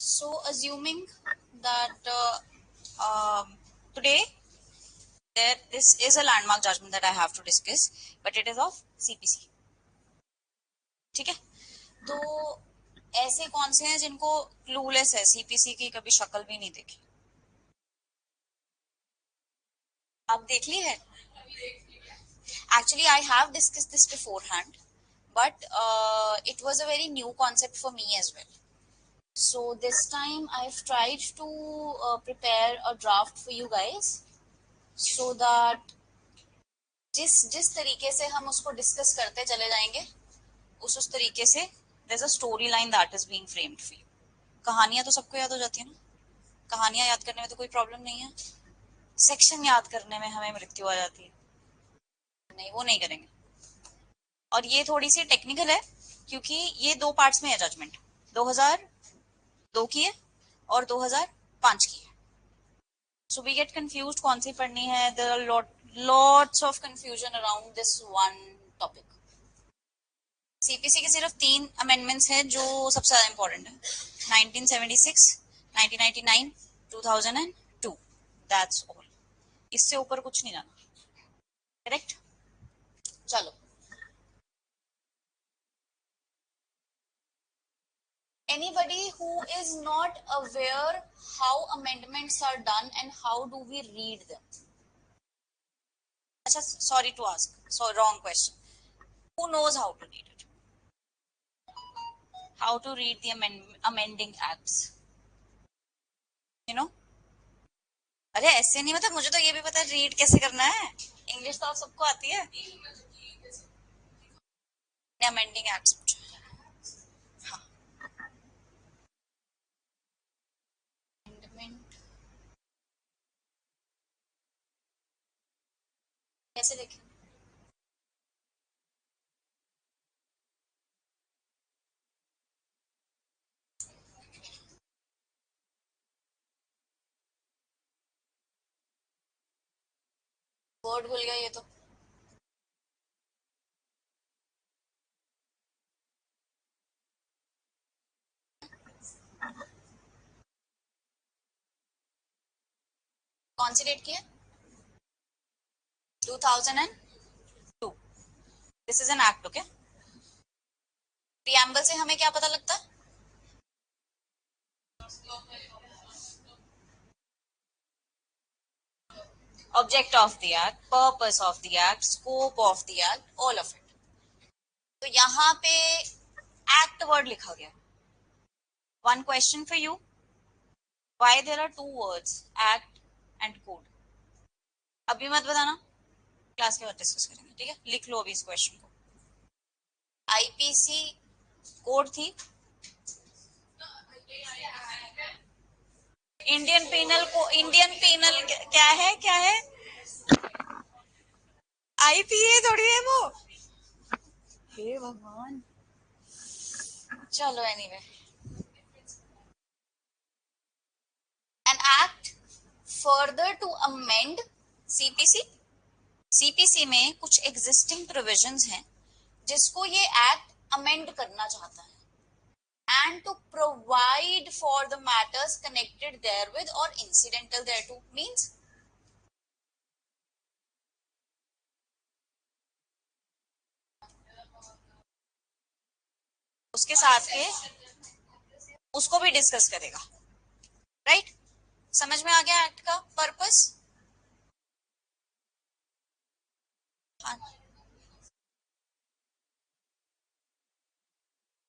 So, assuming that today this is a landmark judgment that I have to discuss, but it is of CPC. ठीक है, तो ऐसे कौन से हैं जिनको क्लूलेस है, सीपीसी की कभी शक्ल भी नहीं देखी? आप देख ली है? Actually, I have discussed this beforehand, but it was a very new concept for me as well. So this time I've tried to prepare a draft for you guys so that जिस जिस तरीके से हम उसको discuss करते चले जाएंगे उस तरीके से there's a story line that is being framed for you. कहानियां तो सबको याद हो जाती है ना, कहानियां याद करने में तो कोई प्रॉब्लम नहीं है, सेक्शन याद करने में हमें मृत्यु आ जाती है, नहीं वो नहीं करेंगे। और ये थोड़ी सी टेक्निकल है क्योंकि ये दो पार्ट्स में है जजमेंट, 2002 की है और 2005 की है। सो वी गेट कंफ्यूज्ड कौन सी पढ़नी है, there are lots of confusion around this one topic. CPC के सिर्फ 3 अमेंडमेंट्स हैं जो सबसे ज्यादा इंपॉर्टेंट है, 1976, 1999, 2002, दैट्स ऑल। इससे ऊपर कुछ नहीं जाना, करेक्ट? चलो, anybody who is not aware how amendments are done and how do we read them? Achha, sorry to ask, so wrong question. Who knows how to read it? How to read the amending acts? You know? अरे ऐसे नहीं, मतलब मुझे तो ये भी पता है रीड कैसे करना है, इंग्लिश तो आप सबको आती है। अमेंडिंग एक्ट्स पूछा, हाँ, अमेंडमेंट कैसे देखें? वर्ड भूल गया ये तो। कौन सी डेट की है? 2002। This is an act, okay? Preamble से हमें क्या पता लगता है? Object of the act, purpose of the act, scope of the act, all of it. तो यहाँ पे act word लिखा गया। One question for you, why there are two words, act and code? अभी मत बताना, क्लास के बाद डिस्कस करेंगे, ठीक है? लिख लो अभी इस क्वेश्चन को। आईपीसी कोड थी, इंडियन पेनल को, इंडियन पेनल क्या है? आईपीए थोड़ी है वो, हे भगवान। चलो anyway, an act further to amend CPC. CPC में कुछ एग्जिस्टिंग प्रोविजंस हैं जिसको ये एक्ट अमेंड करना चाहता है, and to provide for the matters connected therewith और इंसिडेंटल देयरटू, मींस उसके साथ के उसको भी डिस्कस करेगा, राइट? समझ में आ गया एक्ट का purpose?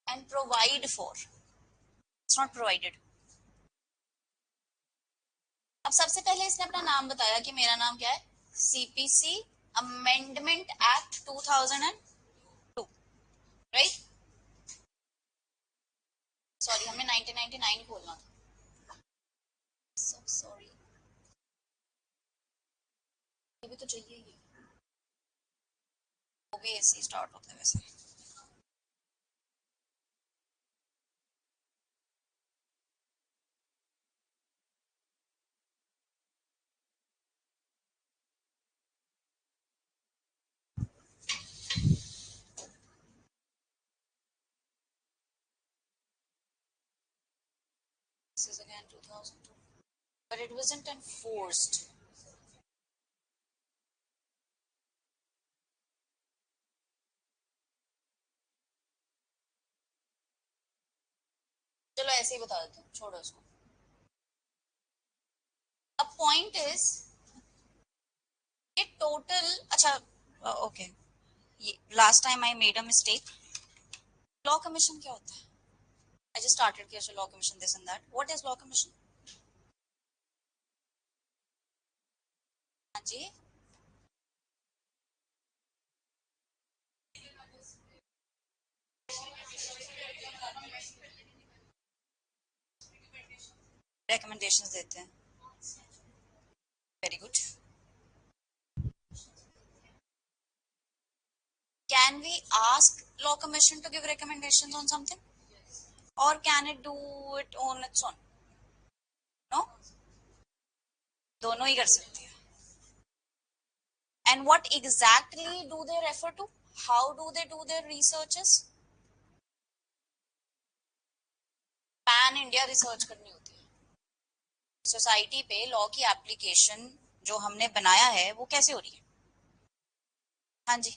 And provide for, it's not provided. अब सबसे पहले इसने अपना नाम बताया कि मेरा नाम क्या है, CPC amendment act 2002, right? Sorry, हमें 1999 खोलना था, सॉरी, ये भी तो चाहिए ही, वो भी ऐसे ही स्टार्ट होता है वैसे। This is again 2002. But it wasn't enforced. चलो ऐसे ही बता देते हैं, छोड़ो उसको. A point is ये total. अच्छा, okay. Last time I made a mistake. Law commission क्या होता है? I just started कि law commission this and that. What is law commission? हाँ जी. Recommendations देते हैं. Very good. Can we ask law commission to give recommendations on something, or can it do it on its own? No. दोनों ही कर सकती है. And what exactly do they refer to? How do they do their researches? Pan India research करनी होती है. Society पे law की application जो हमने बनाया है वो कैसे हो रही है? हाँ जी.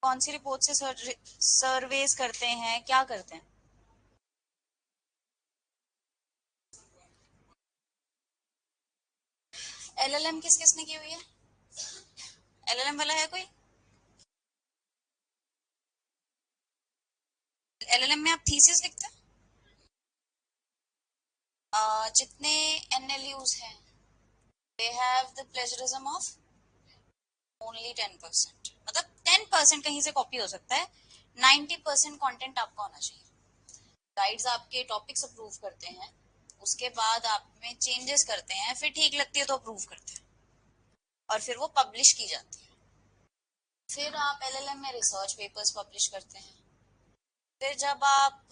कौन सी रिपोर्ट से सर्वेस करते हैं, क्या करते हैं? एलएलएम किस किसने की हुई है? एलएलएम वाला है कोई? एलएलएम में आप थीसिस लिखते हैं? जितने एनएलयूज हैं they have the plagiarism of only 10%. मतलब 10% कहीं से कॉपी हो सकता है, 90% कंटेंट आपका होना चाहिए. गाइड्स आपके टॉपिक्स अप्रूव करते हैं, उसके बाद आप में चेंजेस करते हैं, फिर ठीक लगती है तो अप्रूव करते हैं और फिर वो पब्लिश की जाती है. फिर आप एलएलएम में रिसर्च पेपर्स पब्लिश करते हैं. फिर जब आप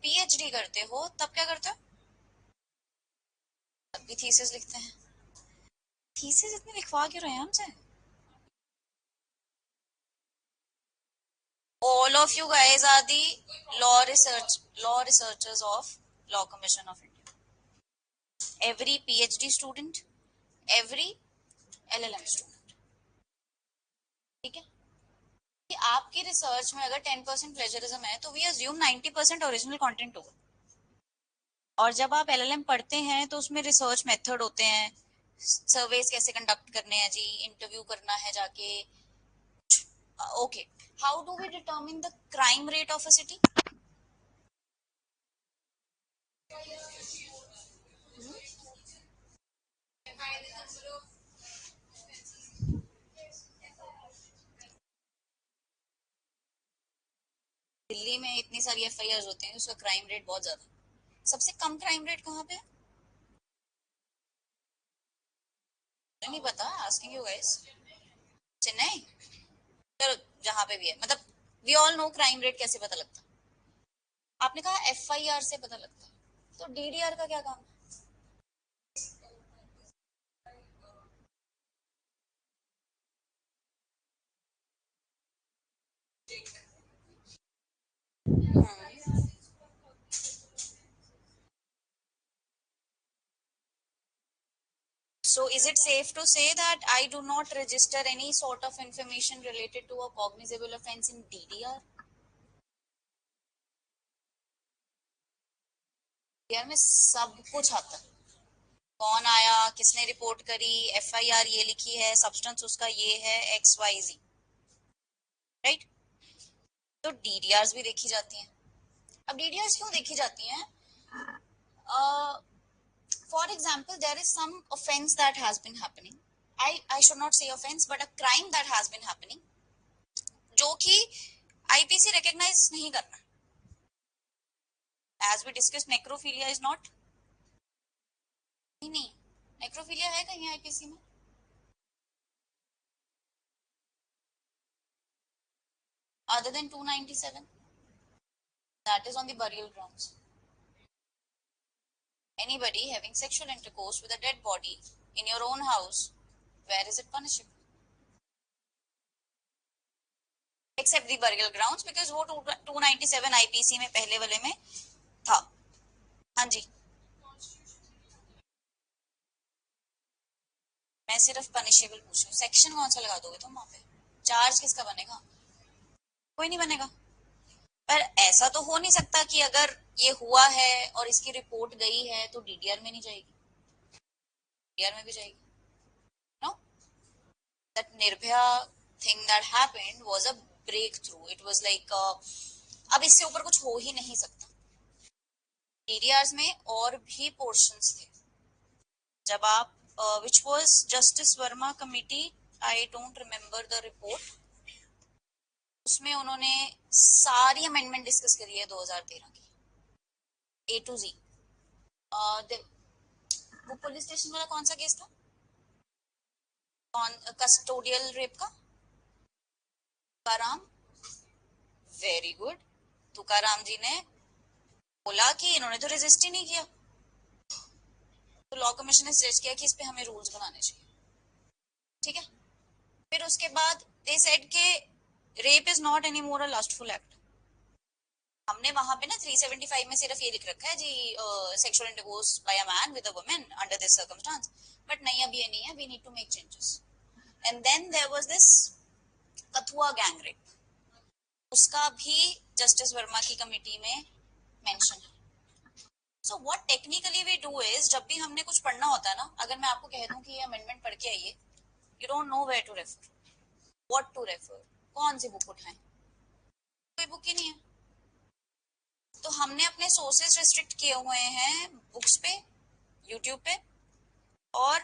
पीएचडी करते हो तब क्या करते हो? तब भी थीसिस लिखते हैं. थीसिस इतने लिखवा क्यों रहे हैं हमसे? All of you guys are the law researchers of Law Commission of India. Every PhD student, every LLM student. ठीक है? कि आपकी रिसर्च में अगर 10% प्लेजरिज्म है तो वी अज्यूम 90% ओरिजिनल कंटेंट होगा. और जब आप एलएलएम पढ़ते हैं तो उसमें रिसर्च मेथड होते हैं, सर्वेस कैसे कंडक्ट करने हैं जी, इंटरव्यू करना है जाके. Okay, how do we determine the crime rate of a city? Delhi में इतनी सारी एफआईआर होती हैं, उसका क्राइम रेट बहुत ज्यादा. सबसे कम क्राइम रेट कहाँ पे है? नहीं पता, आस्किंग यू गाइस. चेन्नई. चलो जहाँ पे भी है, मतलब we all know crime rate कैसे पता लगता है. आपने कहा एफआईआर से पता लगता है, तो डीडीआर का क्या काम है? So is it safe to say that I do not register any sort of information related to a cognizable offense in DDR? DDR में सब कुछ आता है. कौन आया, किसने रिपोर्ट करी, एफआईआर ये लिखी है, सब्सटेंस उसका ये है, एक्स वाई जी. राइट? तो डीडीआर भी देखी जाती हैं. अब डीडीआर क्यों देखी जाती हैं? For example, there is some offense that has been happening. I should not say offense, but a crime that has been happening, जो कि आईपीसी रिकॉग्नाइज नहीं कर रहा. As we discussed, necrophilia is not. नहीं, नेक्रोफिलिया है कहीं IPC में? Other than 297, that is on the burial grounds. Anybody having sexual intercourse with a dead body in your own house, where is it punishable? Except the burial grounds, because वो 297 IPC में पहले वाले में था. हाँ जी, मैं सिर्फ पनिशेबल पूछ रही हूँ, सेक्शन कौन सा लगा दोगे तुम वहां पे? चार्ज किसका बनेगा? कोई नहीं बनेगा। पर ऐसा तो हो नहीं सकता कि अगर ये हुआ है और इसकी रिपोर्ट गई है तो डीडीआर में नहीं जाएगी, डीडीआर में भी जाएगी। No, that Nirbhaya thing that happened was a breakthrough, it was like अब इससे ऊपर कुछ हो ही नहीं सकता। डीडीआर में और भी पोर्शंस थे। जब आप which was justice Verma committee, I don't remember the report, उसमें उन्होंने सारी अमेंडमेंट डिस्कस करी है 2013 की, ए टू जी। वो पुलिस स्टेशन वाला कौन सा केस था? कौन? कस्टोडियल रेप का? Tukaram, very good. तुकाराम जी ने बोला कि इन्होंने तो रेजिस्ट ही नहीं किया, तो लॉ कमीशन ने सजेस्ट किया कि इस पे हमें रूल्स बनाने चाहिए। ठीक है, फिर उसके बाद दे सेड के rape is not any more a lustful act. हमने वहां पे ना 375 में सिर्फ ये लिख रखा है जी, sexual intercourse by a man with a woman under this circumstance, but नहीं, अब ये नहीं है, we need to make changes. And then there was this Kathua gang rape, उसका भी जस्टिस वर्मा की कमिटी में मेंशन है। So what technically we do is, जब भी हमने कुछ पढ़ना होता है ना, अगर मैं आपको कह दूं कि ये अमेंडमेंट पढ़ के आइए, you don't know where to refer, what to refer, कौन सी बुक उठाएं, कोई बुक ही नहीं है। तो हमने अपने सोर्सेज रिस्ट्रिक्ट किए हुए हैं बुक्स पे, यूट्यूब पे, और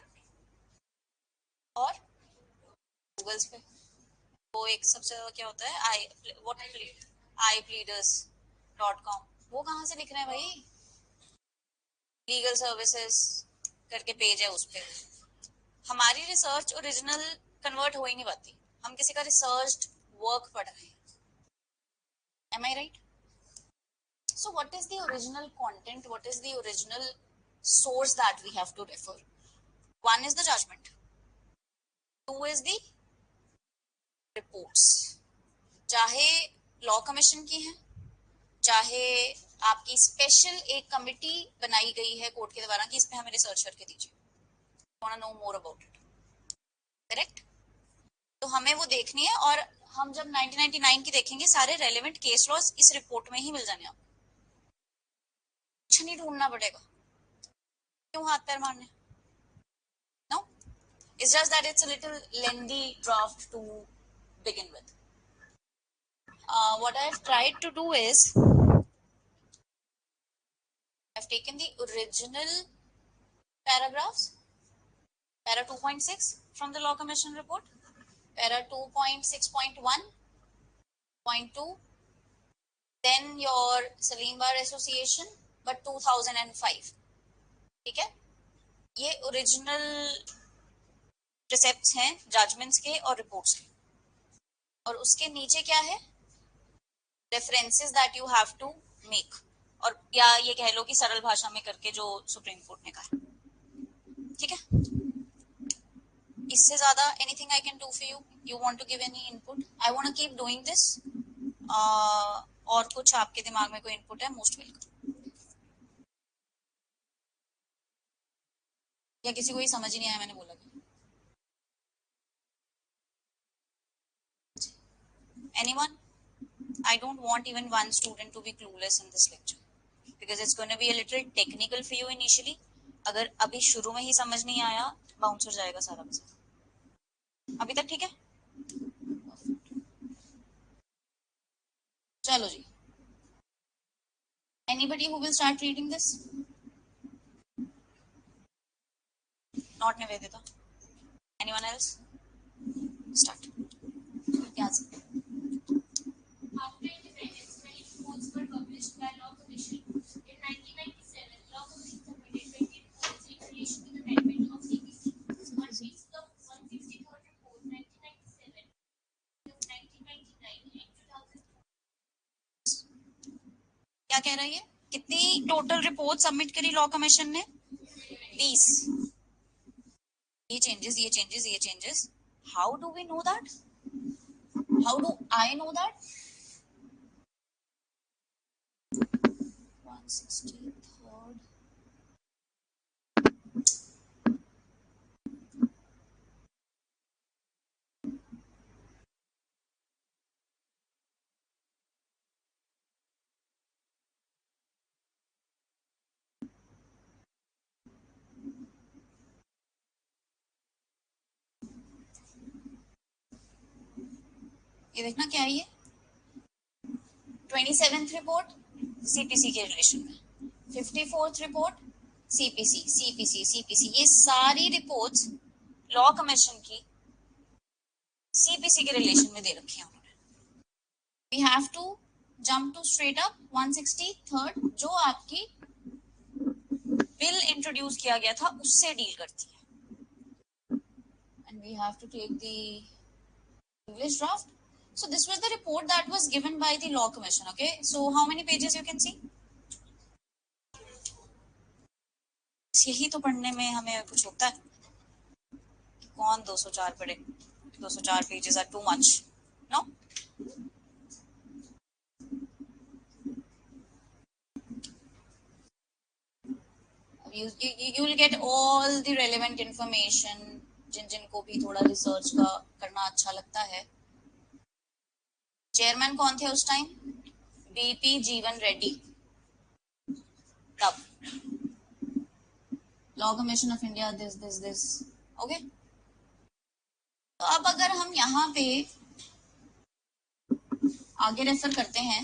और गूगल्स पे। वो एक सबसे क्या होता है, I what, I pleaders dot com, वो कहाँ से लिख रहे हैं भाई? लीगल सर्विसेज करके पेज है, उस पे हमारी रिसर्च ओरिजिनल कन्वर्ट हो ही नहीं पाती, हम किसी का रिसर्च वर्क पढ़ रहे हैं। Am I right? So what is the original content, what is the original source that we have to refer? One is the judgment, two is the reports, चाहे लॉ कमीशन की है, चाहे आपकी special एक committee बनाई गई है court के द्वारा कि इस पे हमें रिसर्च करके दीजिए, want to know more about it, correct? तो हमें वो देखनी है, और हम जब 1999 की देखेंगे, सारे रेलेवेंट केस लॉज इस रिपोर्ट में ही मिल जाने, आपको कुछ नहीं ढूंढना पड़ेगा। क्यों हाथ पैर मारने? No, it's just that it's a little lengthy draft to begin with. What I've tried to do is I've taken the original paragraphs, para 2.6 from the Law Commission report, para 2.6.1, point 2, then your Salim Bar Association, but 2005. ठीक है, ये original प्रिसेप्ट्स हैं judgements के और reports के, और उसके नीचे क्या है, references that you have to make, और या ये कह लो कि सरल भाषा में करके जो सुप्रीम कोर्ट ने कहा। ठीक है, इससे ज्यादा anything I can do for you? You want to give any input? I want to keep doing this. और कुछ आपके दिमाग में कोई इनपुट है, मोस्ट वेलकम। या किसी को ये समझ ही नहीं आया मैंने बोला? Anyone? I don't want even one student to be clueless in this lecture because it's going to be a little technical for you initially. अगर अभी शुरू में ही समझ नहीं आया, बाउंस हो जाएगा सारा का सारा। अभी तक ठीक है? चलो जी, anybody who will start reading this? Not Nivedita. Anyone else? Start. यहाँ से। After independence, many reports were published by Law Commission. In 1997, Law Commission submitted 20 reports in relation to the betterment of CPC. On which the 163rd report, 1997, 1999, and 2000. क्या कह रही है? कितनी total report submit करी law commission ने? 20। ये changes, ये changes, ये changes, how do we know that? How do I know that? 163rd ये देखना क्या है ये 27th रिपोर्ट सीपीसी के रिलेशन में, 54th report CPC CPC CPC, ये सारी रिपोर्ट्स लॉ कमीशन की सीपीसी के रिलेशन में दे रखी है उन्होंने. We have to jump to straight up 163rd जो आपकी बिल इंट्रोड्यूस किया गया था उससे डील करती है. And we have to take the English draft. So this was the report that was given by the Law Commission. Okay, so how many pages you can see? यही तो पढ़ने में हमें कुछ होता है. कौन 204 पढ़े? 204 pages are too much. No? You will get all the relevant information. जिनको भी थोड़ा रिसर्च का करना अच्छा लगता है. चेयरमैन कौन थे उस टाइम? बीपी जीवन रेड्डी. तब law commission of India this okay. तो अब अगर हम यहाँ पे आगे रेफर करते हैं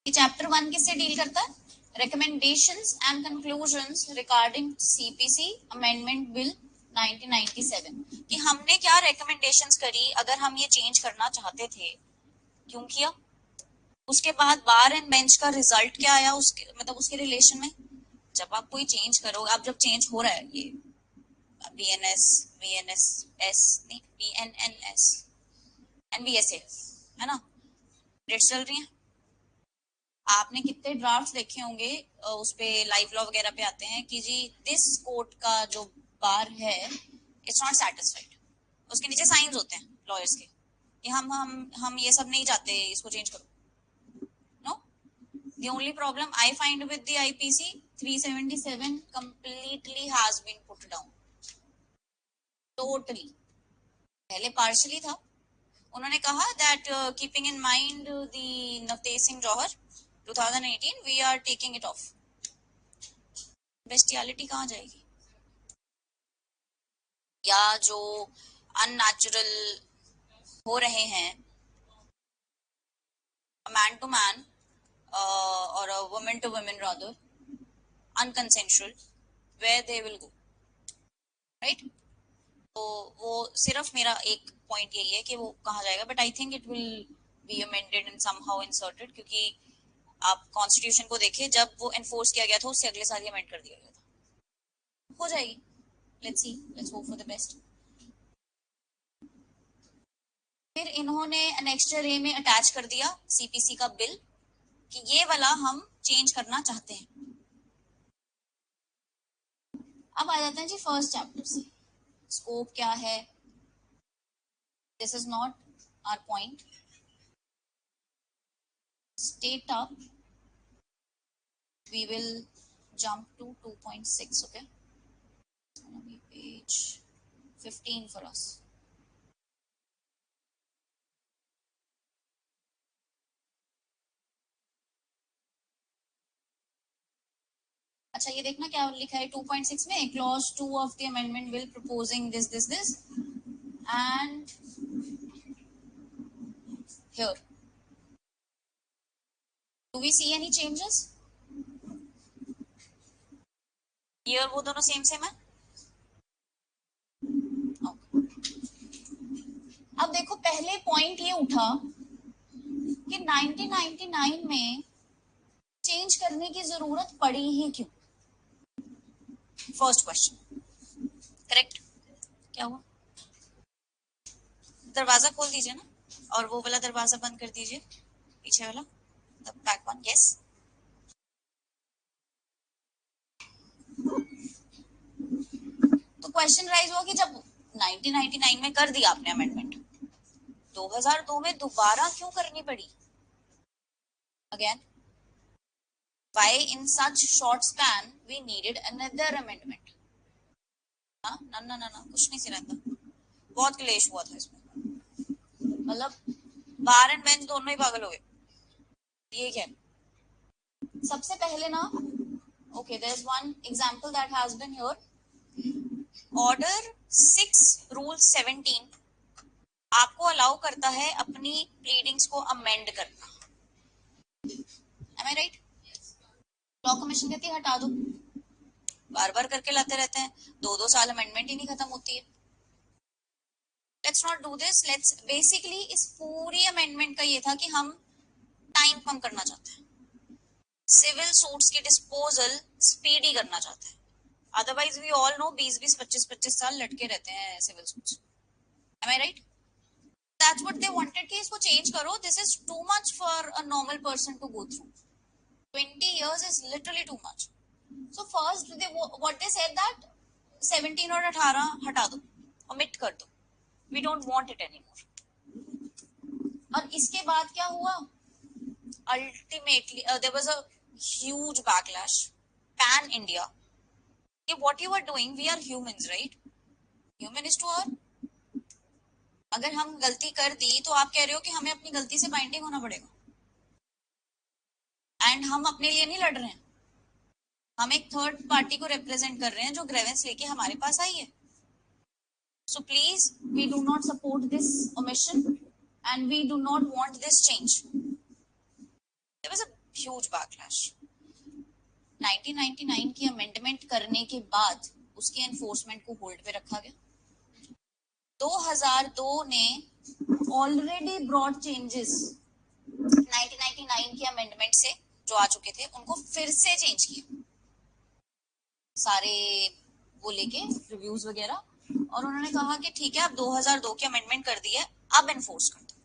कि चैप्टर 1 किससे डील करता है? Recommendations and conclusions regarding CPC amendment bill 1997. कि हमने क्या रिकमेंडेशंस करी अगर हम ये चेंज करना चाहते थे, क्यों किया, उसके बाद बार एंड बेंच का रिजल्ट क्या आया उसके मतलब उसके रिलेशन में. जब आप कोई चेंज करो, अब जब चेंज हो रहा है ये बीएनएस एंड बीएसए है ना, डेट्स चल रही हैं. आपने कितने ड्राफ्ट देखे होंगे उस पे लाइव लॉ वगैरह पे आते हैं कि जी दिस कोर्ट का जो बार है इट्स नॉट सेटिस्फाइड. उसके नीचे साइंस होते हैं लॉयर्स के कि हम ये सब नहीं चाहते, इसको चेंज करो. No, the only problem I find with the IPC 377 completely has been put down totally. पहले पार्शली था. उन्होंने कहा that keeping in mind the Navtej Singh Johar 2018 we are taking it off. Bestiality कहाँ जाएगी? या जो अननेचुरल हो रहे हैं मैन टू मैन और women to women rather unconsensual, where they will go, right. तो वो सिर्फ मेरा एक पॉइंट यही है कि वो कहाँ जाएगा. But I think it will be amended and somehow inserted, क्योंकि आप कॉन्स्टिट्यूशन को देखिए, जब वो एनफोर्स किया गया था उससे अगले साल ही अमेंड कर दिया गया था. हो जाएगी. Let's see, let's hope for the best. फिर इन्होंने एनेक्स्चर ए में अटैच कर दिया सीपीसी का बिल कि ये वाला हम चेंज करना चाहते हैं. अब आ जाते हैं जी फर्स्ट चैप्टर से. स्कोप क्या है? This is not our point. State up we will jump to 2.6. okay, it's gonna be page 15 for us. अच्छा, ये देखना क्या लिखा है 2.6 में. Clause 2 of the amendment bill proposing this and here do we see any changes? Year वो दोनों same same है. अब देखो, पहले पॉइंट ये उठा कि 1999 में चेंज करने की जरूरत पड़ी ही क्यों? First question. करेक्ट. क्या हुआ? दरवाजा खोल दीजिए ना, और वो वाला दरवाजा बंद कर दीजिए, पीछे वाला, द बैक वन. यस. तो क्वेश्चन राइज हुआ कि जब 1999 में कर दिया आपने अमेंडमेंट, 2002 में दोबारा क्यों करनी पड़ी? Again, why in such short span we needed another amendment? हाँ, ना कुछ नहीं सिरंदा, बहुत क्लेश हुआ था इसमें. मतलब बार एंड बेंच दोनों ही पागल हो गए. ये क्या है? सबसे पहले ना, okay, there's one example that has been here. Order 6 Rule 17 आपको अलाउ करता है अपनी प्लीडिंग्स को अमेंड करना। M I right? Law commission कहती है हटा दो, बार बार करके लाते रहते हैं, 2-2 साल अमेंडमेंट ही नहीं खत्म होती है। Let's not do this. Let's basically इस पूरी अमेंडमेंट का ये था कि हम टाइम कम करना चाहते हैं, सिविल सूट्स की डिस्पोजल स्पीडी करना चाहते हैं। अदरवाइज वी ऑल नो 20-20, 25-25 साल लटके रहते हैं civil suits. Am I right? That's what they wanted कि इसको चेंज करो, this is too much for a normal person to go through. 20 years is literally too much. So first what they said that 17 और 18 हटा दो, omit कर दो, we don't want it anymore. और इसके बाद क्या हुआ? Ultimately there was a huge backlash pan India. What you are doing, we are humans, right? Human is to err. अगर हम गलती कर दी तो आप कह रहे हो कि हमें अपनी गलती से बाइंडिंग होना पड़ेगा, एंड हम अपने लिए नहीं लड़ रहे हैं, हम एक थर्ड पार्टी को रिप्रेजेंट कर रहे हैं जो ग्रेवेंस लेके हमारे पास आई है। So please, we do not support this omission and we do not want this change. There was a huge backlash. 1999 की अमेंडमेंट करने के बाद उसकी एनफोर्समेंट को होल्ड पे रखा गया। 2002 ने ऑलरेडी ब्रॉड चेंजेस 1999 की अमेंडमेंट से जो आ चुके थे उनको फिर से चेंज किया, सारे वो लेके रिव्यूज वगैरह, और उन्होंने कहा कि ठीक है अब 2002 की अमेंडमेंट कर दी है, अब एनफोर्स कर दो।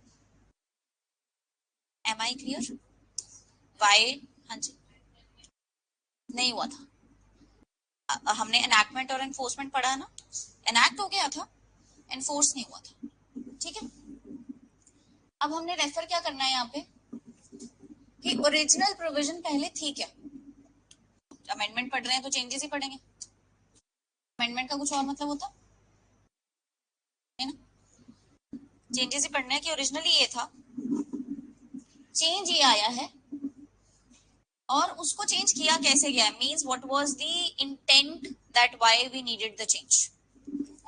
Am I clear? वाई? हाँ जी, नहीं हुआ था। हमने एनैक्टमेंट और एनफोर्समेंट पढ़ा है ना, एनैक्ट हो गया था, एनफोर्स नहीं हुआ था। ठीक है, अब हमने रेफर क्या करना है यहाँ पे कि ओरिजिनल प्रोविजन पहले थी क्या। अमेंडमेंट पढ़ रहे हैं तो चेंजेस ही पढ़ेंगे, अमेंडमेंट का कुछ और मतलब होता है ना, चेंजेस ही पढ़ने हैं कि ओरिजिनली ये था, चेंज ये आया है, और उसको चेंज किया कैसे गया, means what was the intent that why we needed the change,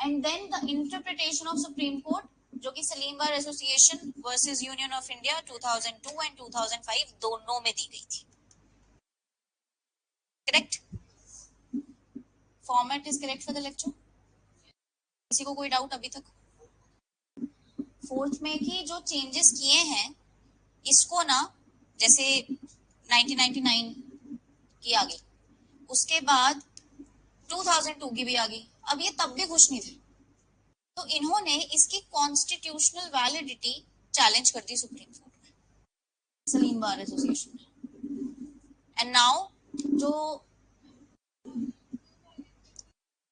and then the interpretation of Supreme Court जो कि Salem Bar Association versus Union of India 2002 and 2005 दोनों में दी गई थी। Correct? Format is correct for the lecture? किसी को कोई डाउट अभी तक? फोर्थ में कि जो चेंजेस किए हैं इसको ना, जैसे 1999 की आ गई, उसके बाद 2002 की भी आ गई, अब ये तब भी खुश नहीं थे, तो इन्होंने इसकी कॉन्स्टिट्यूशनल वैलिडिटी चैलेंज कर दी सुप्रीम कोर्ट में, सलीम बार एसोसिएशन में। एंड नाउ जो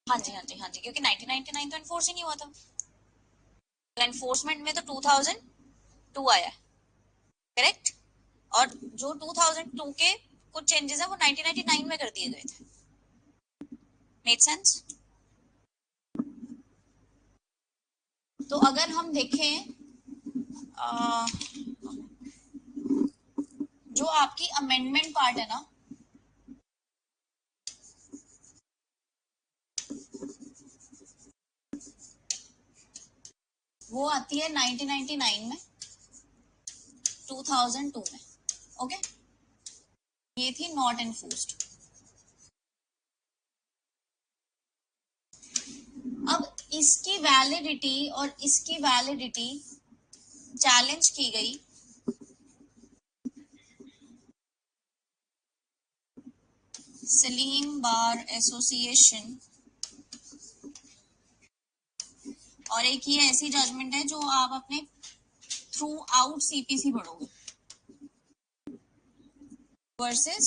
हाँ जी हाँ जी हाँ जी, क्योंकि 1999 तो एनफोर्स ही नहीं हुआ था, एनफोर्समेंट में तो 2002 आया, करेक्ट? और जो 2002 के कुछ चेंजेस है वो 1999 में कर दिए गए थे। Make sense? तो अगर हम देखें जो आपकी अमेंडमेंट पार्ट है ना, वो आती है 1999 में, 2002 में, ओके? ये थी नॉट एनफोर्स्ड। अब इसकी वैलिडिटी और इसकी वैलिडिटी चैलेंज की गई सलीम बार एसोसिएशन, और एक ये ऐसी जजमेंट है जो आप अपने थ्रू आउट सीपीसी पढ़ोगे, versus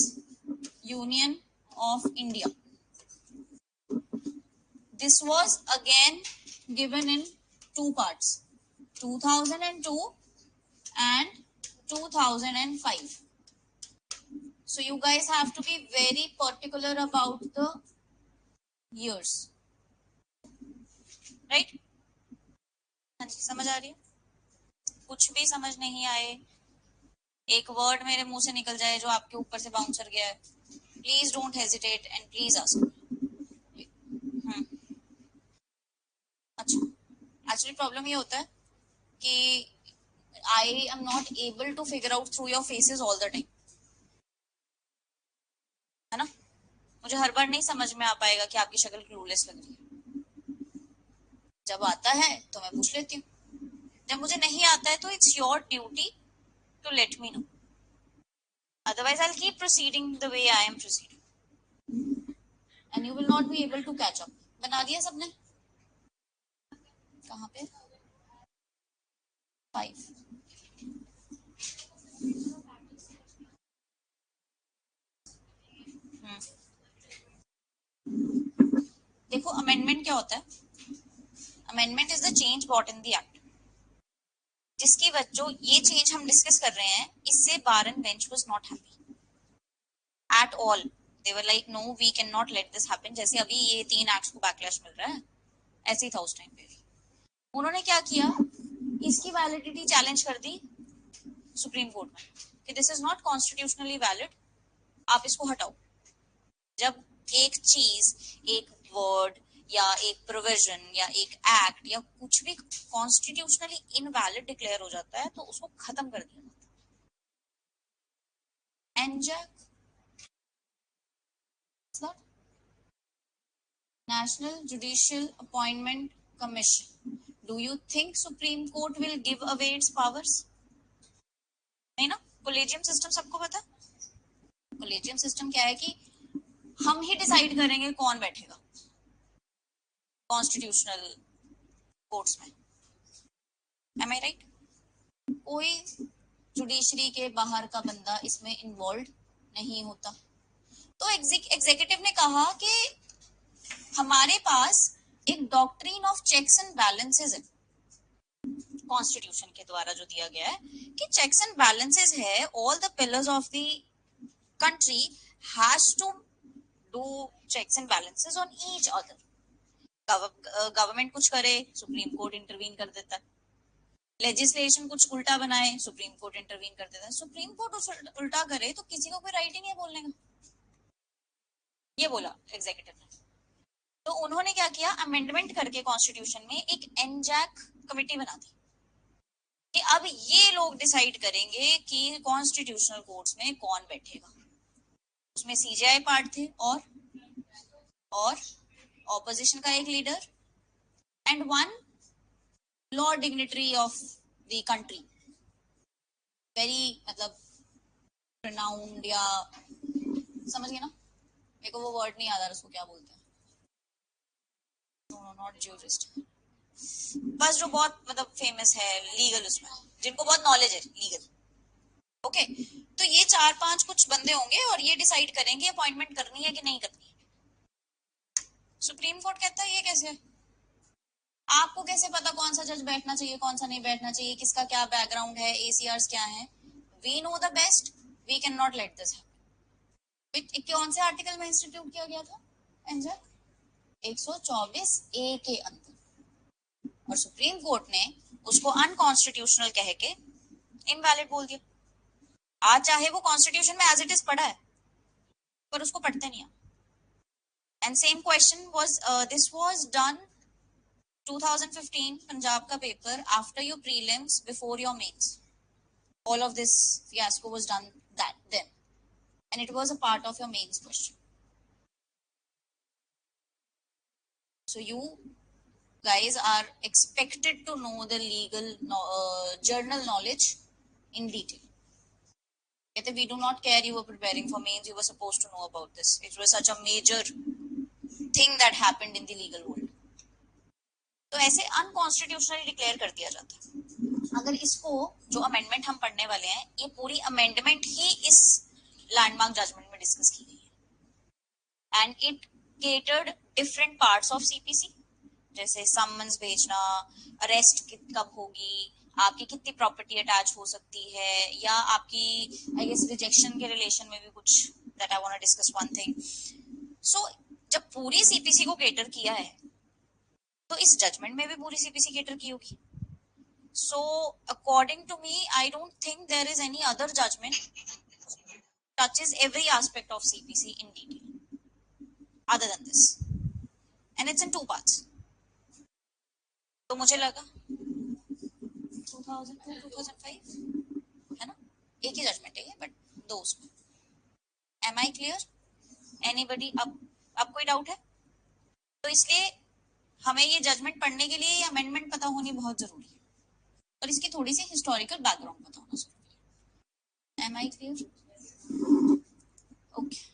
Union of India. This was again given in two parts, 2002 and 2005. So you guys have to be very particular about the years, right? हाँ जी, समझ आ रही है? कुछ भी समझ नहीं आए, एक वर्ड मेरे मुंह से निकल जाए जो आपके ऊपर से बाउंसर गया है, please don't hesitate and please ask. अच्छा, एक्चुअली प्रॉब्लम ये होता है कि I am not able to figure out through your faces all the time, है ना। मुझे हर बार नहीं समझ में आ पाएगा कि आपकी शक्ल क्लूलेस लग रही है। जब आता है तो मैं पूछ लेती हूँ, जब मुझे नहीं आता है तो it's your duty to let me know, otherwise I will keep proceeding the way I am proceeding and you will not be able to catch up. बना दिया सबने? कहाँ पे? 5। देखो अमेंडमेंट क्या होता है? Amendment is the change brought in the act, जिसकी वजह जो ये चेंज हम डिस्कस कर रहे हैं, इससे bar and bench was not happy at all. They were like no we can not let this happen. जैसे अभी ये 3 एक्ट्स को बैकलैश मिल रहा है, ऐसे ही था उस टाइम पे भी। उन्होंने क्या किया, इसकी वैलिडिटी चैलेंज कर दी सुप्रीम कोर्ट में कि this is not constitutionally valid, आप इसको हटाओ। जब एक चीज, एक वर्ड या एक प्रोविजन या एक एक्ट या कुछ भी कॉन्स्टिट्यूशनली इनवैलिड डिक्लेयर हो जाता है तो उसको खत्म कर दिया जाता है। एनजैक, national judicial appointment commission, do you think supreme court will give away its powers? नहीं ना। कोलेजियम सिस्टम सबको पता है। कोलेजियम सिस्टम क्या है कि हम ही डिसाइड करेंगे कौन बैठेगा कॉन्स्टिट्यूशनल कोर्ट्स में। M I right? कोई जुडिशरी के बाहर का बंदा इसमें इन्वॉल्व नहीं होता। तो एग्जीक्यूटिव ने कहा कि हमारे पास एक doctrine of checks and balances है कॉन्स्टिट्यूशन के द्वारा जो दिया गया है, कि चेक्स एंड बैलेंसेस है, all the pillars of the country has to do checks and balances on each other. Government कुछ करे, सुप्रीम कोर्ट इंटरवीन कर देता है। लेजिस्लेशन कुछ उल्टा बनाए, सुप्रीम कोर्ट इंटरवीन कर देता है। सुप्रीम कोर्ट उल्टा करे तो किसी को कोई राइट ही नहीं है बोलने का। ये बोला एग्जीक्यूटिव ने। तो उन्होंने क्या किया, अमेंडमेंट करके कॉन्स्टिट्यूशन में एक एनजैक कमेटी बना दी कि अब ये लोग डिसाइड करेंगे कि कॉन्स्टिट्यूशनल कोर्ट्स में कौन बैठेगा। उसमें सीजेआई पार्ट थे और ऑपोजिशन का एक leader and one law dignitary of the country, very मतलब प्रोनाउंड, या समझ गए ना। मेरे को वो वर्ड नहीं याद आ रहा, उसको क्या बोलते हैं। नो नॉट ज्यूरिस्ट, बस जो बहुत मतलब फेमस है लीगल, उसमें जिनको बहुत नॉलेज है लीगल। ओके, तो ये 4-5 कुछ बंदे होंगे और ये डिसाइड करेंगे अपॉइंटमेंट करनी है कि नहीं करनी है। सुप्रीम कोर्ट कहता है ये कैसे है? आपको कैसे पता कौन सा जज बैठना चाहिए, कौन सा नहीं बैठना चाहिए, किसका क्या बैकग्राउंड है, एसीआर्स क्या है? We know the best, we can not let this happen. कौन से आर्टिकल में इंस्टीट्यूट किया गया था एनजैक? 124 ए के अंदर। और सुप्रीम कोर्ट ने उसको अनकॉन्स्टिट्यूशनल कह के इनवैलिड बोल दिया। आज चाहे वो कॉन्स्टिट्यूशन में एज इट इज पढ़ा है, पर उसको पढ़ते नहीं है। And same question was, this was done 2015 Punjab का paper, after your prelims before your mains, all of this fiasco was done that then, and it was a part of your mains question. So you guys are expected to know the legal journal knowledge in detail. We do not care you were preparing for mains, you were supposed to know about this. It was such a major thing that happened in the legal world. तो ऐसे unconstitutional declare कर दिया जाता है। अगर इसको जो amendment हम पढ़ने वाले हैं, ये पूरी अमेंडमेंट ही इस लैंडमार्क जजमेंट में डिस्कस की गई है and it catered different parts of CPC, जैसे समन्स भेजना, अरेस्ट कब होगी, आपकी कितनी प्रॉपर्टी अटैच हो सकती है, या आपकी आई गेस रिजेक्शन के रिलेशन में भी कुछ, that I want to discuss one thing. So जब पूरी सीपीसी को केटर किया है तो इस जजमेंट में भी पूरी सीपीसी केटर की होगी। So according to me, I don't think there is any other judgement touches every aspect of CPC in detail other than this, and it's in 2 parts. तो मुझे लगा 2002 2005 है ना, एक ही जजमेंट है ये, बट दो उसमें। Am I clear? एनीबडी? अब कोई डाउट है? तो इसलिए हमें ये जजमेंट पढ़ने के लिए अमेंडमेंट पता होनी बहुत जरूरी है, और इसकी थोड़ी सी हिस्टोरिकल बैकग्राउंड पता होना जरूरी है। Am I clear? ओके।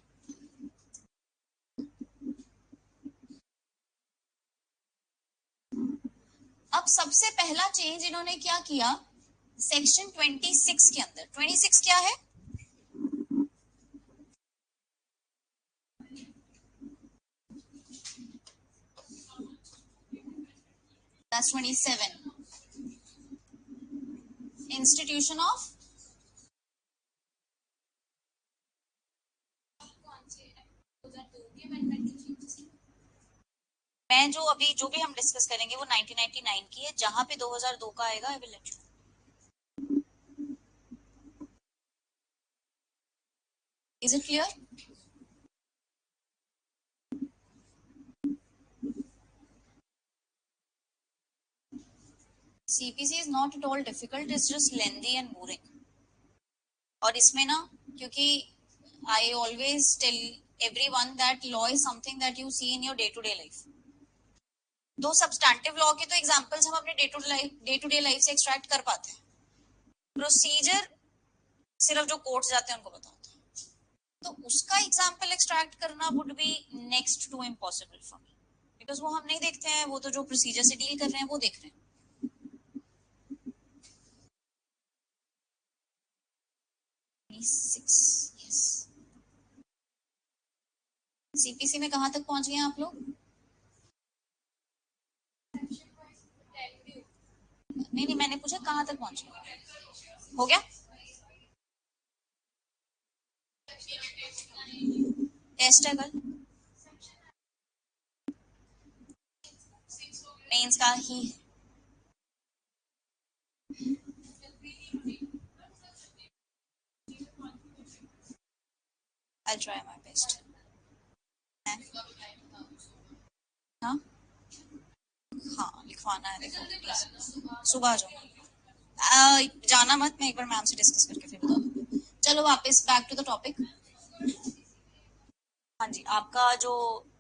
अब सबसे पहला चेंज इन्होंने क्या किया, सेक्शन 26 के अंदर, 26 क्या है? That's 27. Institution of मैं जो भी हम डिस्कस करेंगे वो 1999 की है, जहां पे 2002 का आएगा I will let you. Is it clear? CPC is not at all difficult, it's just lengthy and boring. और इसमें ना, क्योंकि I always tell everyone that law is something that you see in your day to day life. Though substantive law के तो examples हम अपने day to day life से extract कर पाते हैं, प्रोसीजर सिर्फ जो कोर्ट जाते हैं उनको पता होता है, तो उसका एग्जांपल एक्सट्रैक्ट करना would be next to impossible for me, because वो हम नहीं देखते हैं, वो तो जो प्रोसीजर से डील कर रहे हैं वो देख रहे हैं। yes. सीपीसी में कहां तक पहुंच गए आप लोग? नहीं नहीं, मैंने पूछा कहां तक पहुंच गए, हो गया? टेस्ट है कल मेंस का ही। I'll try my best. हाँ हाँ, लिखवाना है, देखो सुबह आ जाओ। जाना मत, मैं एक बार मैम से डिस्कस करके फिर बता दूंगी। चलो वापस बैक टू द टॉपिक। हाँ जी, आपका जो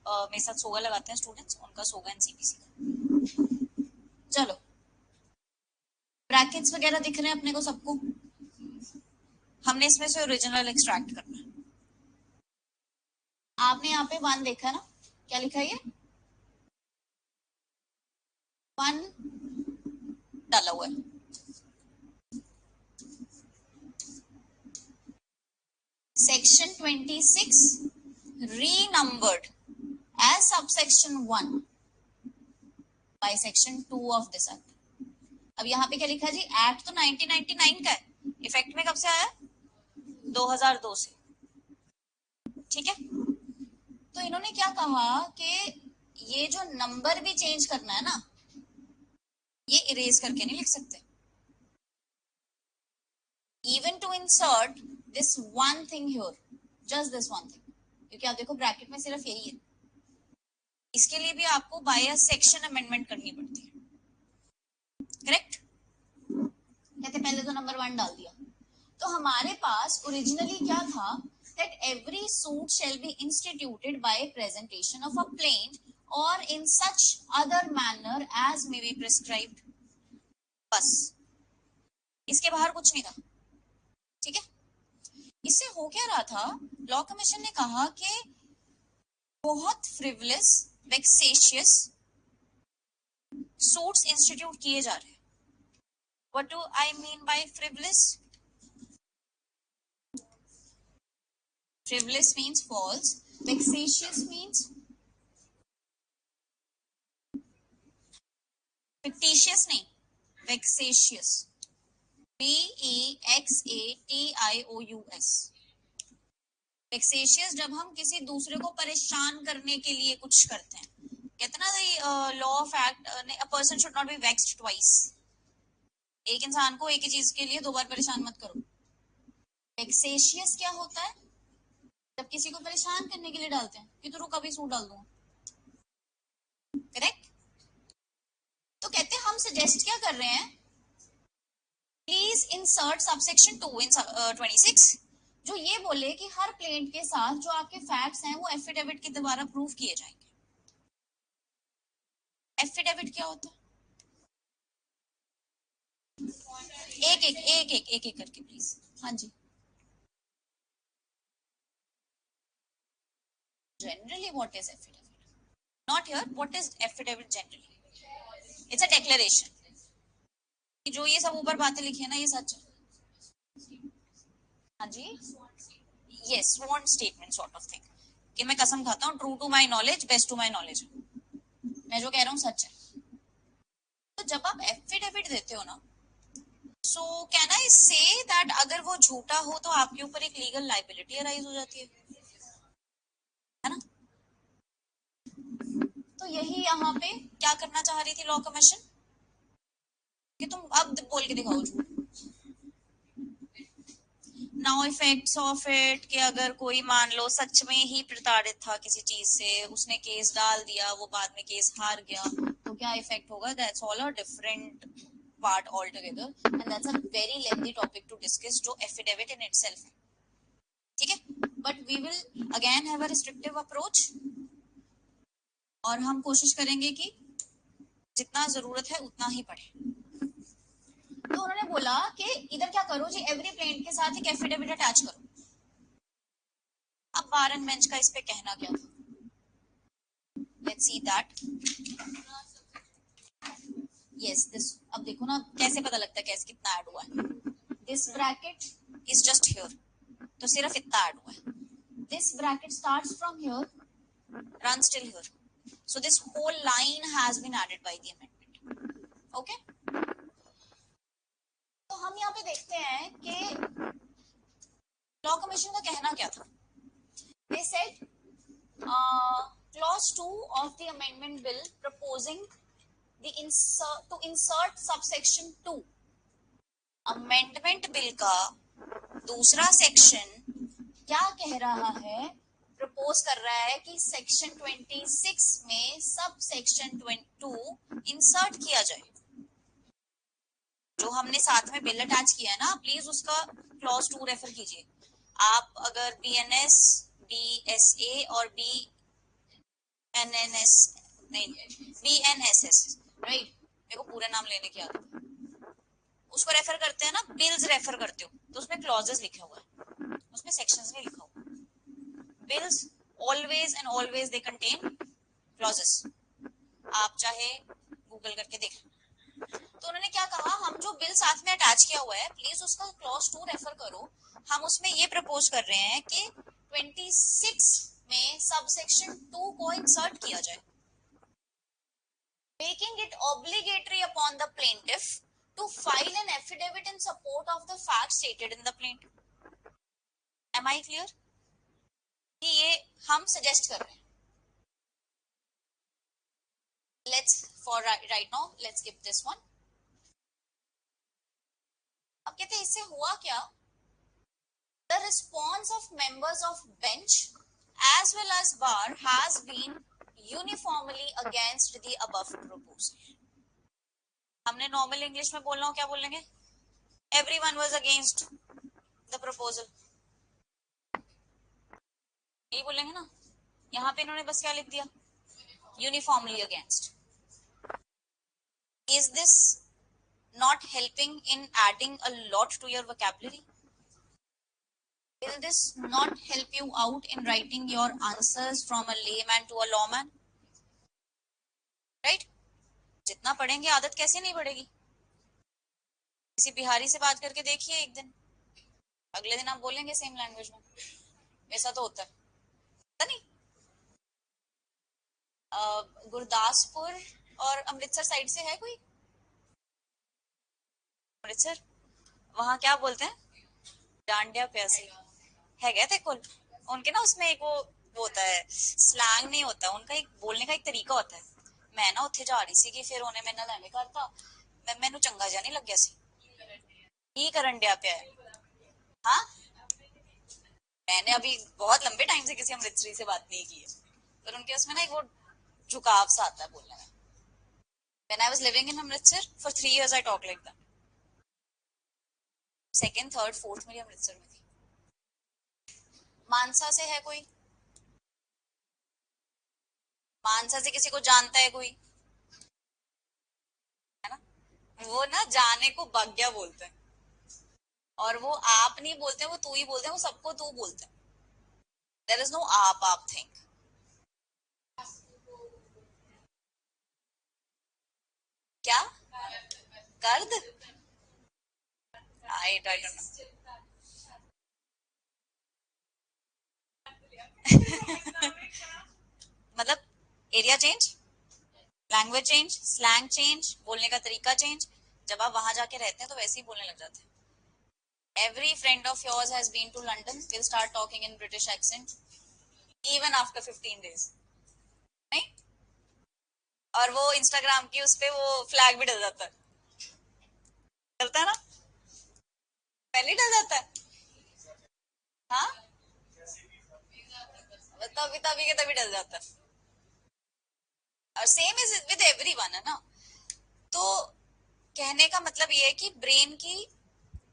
मेरे साथ सोगा लगाते हैं स्टूडेंट्स, उनका सोगा एनसीपीसी का। चलो, ब्रैकेट्स वगैरह दिख रहे हैं अपने को सबको? हमने इसमें से ओरिजिनल एक्सट्रैक्ट करना है। आपने यहाँ पे 1 देखा ना, क्या लिखा है ये? 1 डाला हुआ है। Section 26 renumbered as subsection 1 by section 2 of this act. अब यहाँ पे क्या लिखा है जी? एक्ट तो 1999 का है, इफेक्ट में कब से आया? 2002 से। ठीक है, तो इन्होंने क्या कहा कि ये जो नंबर भी चेंज करना है ना, ये इरेज करके नहीं लिख सकते। Even to insert this one thing here, just this one thing, क्योंकि आप देखो ब्रैकेट में सिर्फ यही है, इसके लिए भी आपको बाय सेक्शन अमेंडमेंट करनी पड़ती है। करेक्ट? कहते पहले तो नंबर 1 डाल दिया, तो हमारे पास ओरिजिनली क्या था, that every suit shall be instituted by presentation of a plaint or in such other manner as may be prescribed, बस, इसके बाहर कुछ नहीं था। ठीक है, इससे हो क्या रहा था, लॉ कमीशन ने कहा कि बहुत फ्रिवलेस वेक्सेशियस सूट्स इंस्टीट्यूट किए जा रहे हैं। What do I mean by frivolous? Frivolous means false. Vexatious means fictitious नहीं, vexatious. VEXATIOUS. Vexatious जब हम किसी दूसरे को परेशान करने के लिए कुछ करते हैं, कहते ना law of act, a person should not be vexed twice. एक इंसान को एक ही चीज के लिए 2 बार परेशान मत करो। Vexatious क्या होता है? जब किसी को परेशान करने के लिए डालते हैं कि तू रुक अभी सूट डाल दूंगा। करेक्ट? तो कहते हैं हम सजेस्ट क्या कर रहे हैं, प्लीज इंसर्ट सबसेक्शन 2 इन 26, जो ये बोले कि हर प्लेंट के साथ जो आपके फैक्ट्स हैं वो एफिडेविट के द्वारा प्रूव किए जाएंगे। एफिडेविट क्या होता है? एक एक करके प्लीज। हाँ जी। Generally what is affidavit? Not here, what is affidavit generally? It's a declaration कि जो ये सब ऊपर बातें लिखी है ना ये सच है। हाँ जी। Yes, sworn statement sort of thing, कि मैं कसम खाता हूँ, true to my knowledge, best to my knowledge, मैं जो कह रहा हूँ सच है। तो जब आप एफिडेविट देते हो ना, so can I say that अगर वो झूठा हो तो आपके ऊपर एक लीगल लाइबिलिटी अराइज हो जाती है ना? तो यही यहाँ पे क्या करना चाह रही थी लॉ कमीशन, कि तुम अब बोल के दिखाओ झूठ। नाउ इफेक्ट्स ऑफ इट, कि अगर कोई मान लो सच में ही प्रताड़ित था किसी चीज से, उसने केस डाल दिया, वो बाद में केस हार गया, तो क्या इफेक्ट होगा? That's all a different part all together, and that's a very lengthy topic to discuss, जो एफिडेविट इन इटसेल्फ है। ठीक है, but we will again have a restrictive approach, और हम कोशिश करेंगे कि जितना जरूरत है उतना ही पढ़े। तो उन्होंने बोला कि इधर क्या करो जी, एवरी प्लेंट के साथ एक एफिडेविट अटैच करो। अब बार एंड बेंच का इस पे कहना क्या था? Let's see that. Yes this, अब देखो ना कैसे पता लगता है कैसे कितना ऐड हुआ है। This bracket is just here, तो सिर्फ इतना ऐड हुआ है। This bracket starts from here, runs till here, so this whole line has been added by the amendment. Okay, तो हम यहाँ पे देखते हैं कि लॉ कमीशन का कहना क्या था। They said clause 2 of the amendment bill proposing to insert subsection 2, amendment bill का दूसरा सेक्शन क्या कह रहा है? प्रपोज कर रहा है कि सेक्शन 26 में सब सेक्शन 2 इंसर्ट किया जाए। जो हमने साथ में बिल अटैच किया है ना, प्लीज उसका क्लॉज 2 रेफर कीजिए। आप अगर बीएनएस, बीएसए और बीएनएनएस, नहीं, बीएनएसएस, राइट, मेरे को पूरा नाम लेने की आदत है, उसको रेफर करते हैं ना, बिल्स रेफर करते हो तो उसमें क्लॉजेस लिखे हुआ है, उसमें सेक्शंस नहीं लिखा हुआ। Bills always and always they contain clauses, आप चाहे गूगल करके देख लो। तो उन्होंने क्या कहा, हम जो बिल साथ में अटैच किया हुआ है प्लीज उसका क्लॉज 2 रेफर करो। हम उसमें ये प्रपोज कर रहे हैं कि 26 में सबसेक्शन 2 को इंसर्ट किया जाए, making it obligatory upon the plaintiff to file an affidavit in support of the facts stated in the plaint. Am I clear? कि ये हम सजेस्ट कर रहे हैं। Let's for right now let's skip this one. अब कहते हैं इससे हुआ क्या? The response of members of bench as well as bar has been uniformly against the above proposal. हमने नॉर्मल इंग्लिश में बोलना हो क्या बोलेंगे? Everyone was against the proposal, यही बोलेंगे ना। यहाँ पे इन्होंने बस क्या लिख दिया? Uniformly against. Is this not helping in adding a lot to your vocabulary? Will this not help you out in writing your answers from a layman to a lawman? Right? जितना पढ़ेंगे आदत कैसे नहीं बढ़ेगी? किसी बिहारी से बात करके देखिए एक दिन, अगले दिन आप बोलेंगे सेम लैंग्वेज में। ऐसा तो होता है, पता नहीं। गुरदासपुर और अमृतसर साइड से है कोई? अमृतसर, वहाँ क्या बोलते हैं? डांडिया प्यासी है क्या तेरे को? उनके ना उसमें एक वो होता है, स्लैंग नहीं होता उनका, एक बोलने का एक तरीका होता है। मैं ना उत्थे जा रही सी कि फिर उन्हें मेरे नाल एवें करता, मैनू चंगा जा नहीं लग्या सी। की करन दिया पिया है? हाँ, मैंने अभी बहुत लंबे टाइम से किसी अमृतसरी से बात नहीं की है, पर उनके उसमें ना एक वो झुकाव सा आता है बोलने में। When I was living in Amritsar for 3 years, I talk like that. Second third fourth में ही अमृतसर में थी। मानसा से है कोई? मानसा से किसी को जानता है कोई? है ना, वो ना जाने को भाग्या बोलते हैं, और वो आप नहीं बोलते, वो तू ही बोलते हैं, वो सबको तू बोलते हैं। देयर इज नो आप थिंक। क्या? कर्द? I don't know. मतलब area change, language change, slang change, बोलने का तरीका चेंज। जब आप वहां जाके रहते हैं तो वैसे ही बोलने लग जाते हैं। Every friend of yours has been to London, will start talking in British accent even after 15 days, नहीं? और वो इंस्टाग्राम की उस पे वो फ्लैग भी डल जाता है, डलता है ना, पहले ही डल जाता है। हाँ, तभी तभी के तभी डल जाता है। और सेम इज विद एवरीवन, है ना। तो कहने का मतलब ये है कि ब्रेन की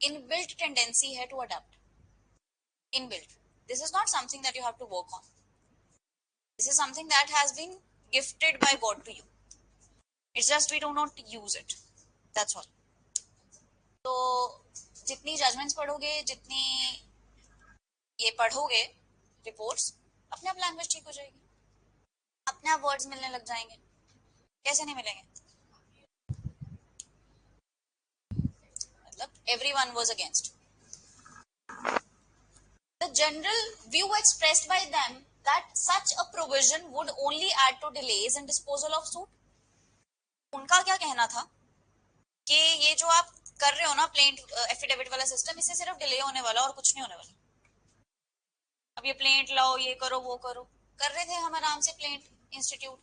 इनबिल्ट टेंडेंसी है to adapt, inbuilt. This is not something that you have to work on, this is something that has been gifted by God to you, it's just we do not use it, that's all. तो जितनी judgements पढ़ोगे, जितनी ये पढ़ोगे reports, अपने आप language ठीक हो जाएगी, अपने आप वर्ड्स मिलने लग जाएंगे। कैसे नहीं मिलेंगे? मतलब everyone was against. The general view expressed by them that such a provision would only add to delays in disposal of suit. उनका क्या कहना था कि ये जो आप कर रहे हो ना प्लेंट एफिडेविट वाला सिस्टम, इससे सिर्फ डिले होने वाला और कुछ नहीं होने वाला। अब ये प्लेंट लाओ, ये करो, वो करो, कर रहे थे हम आराम से plaint institute.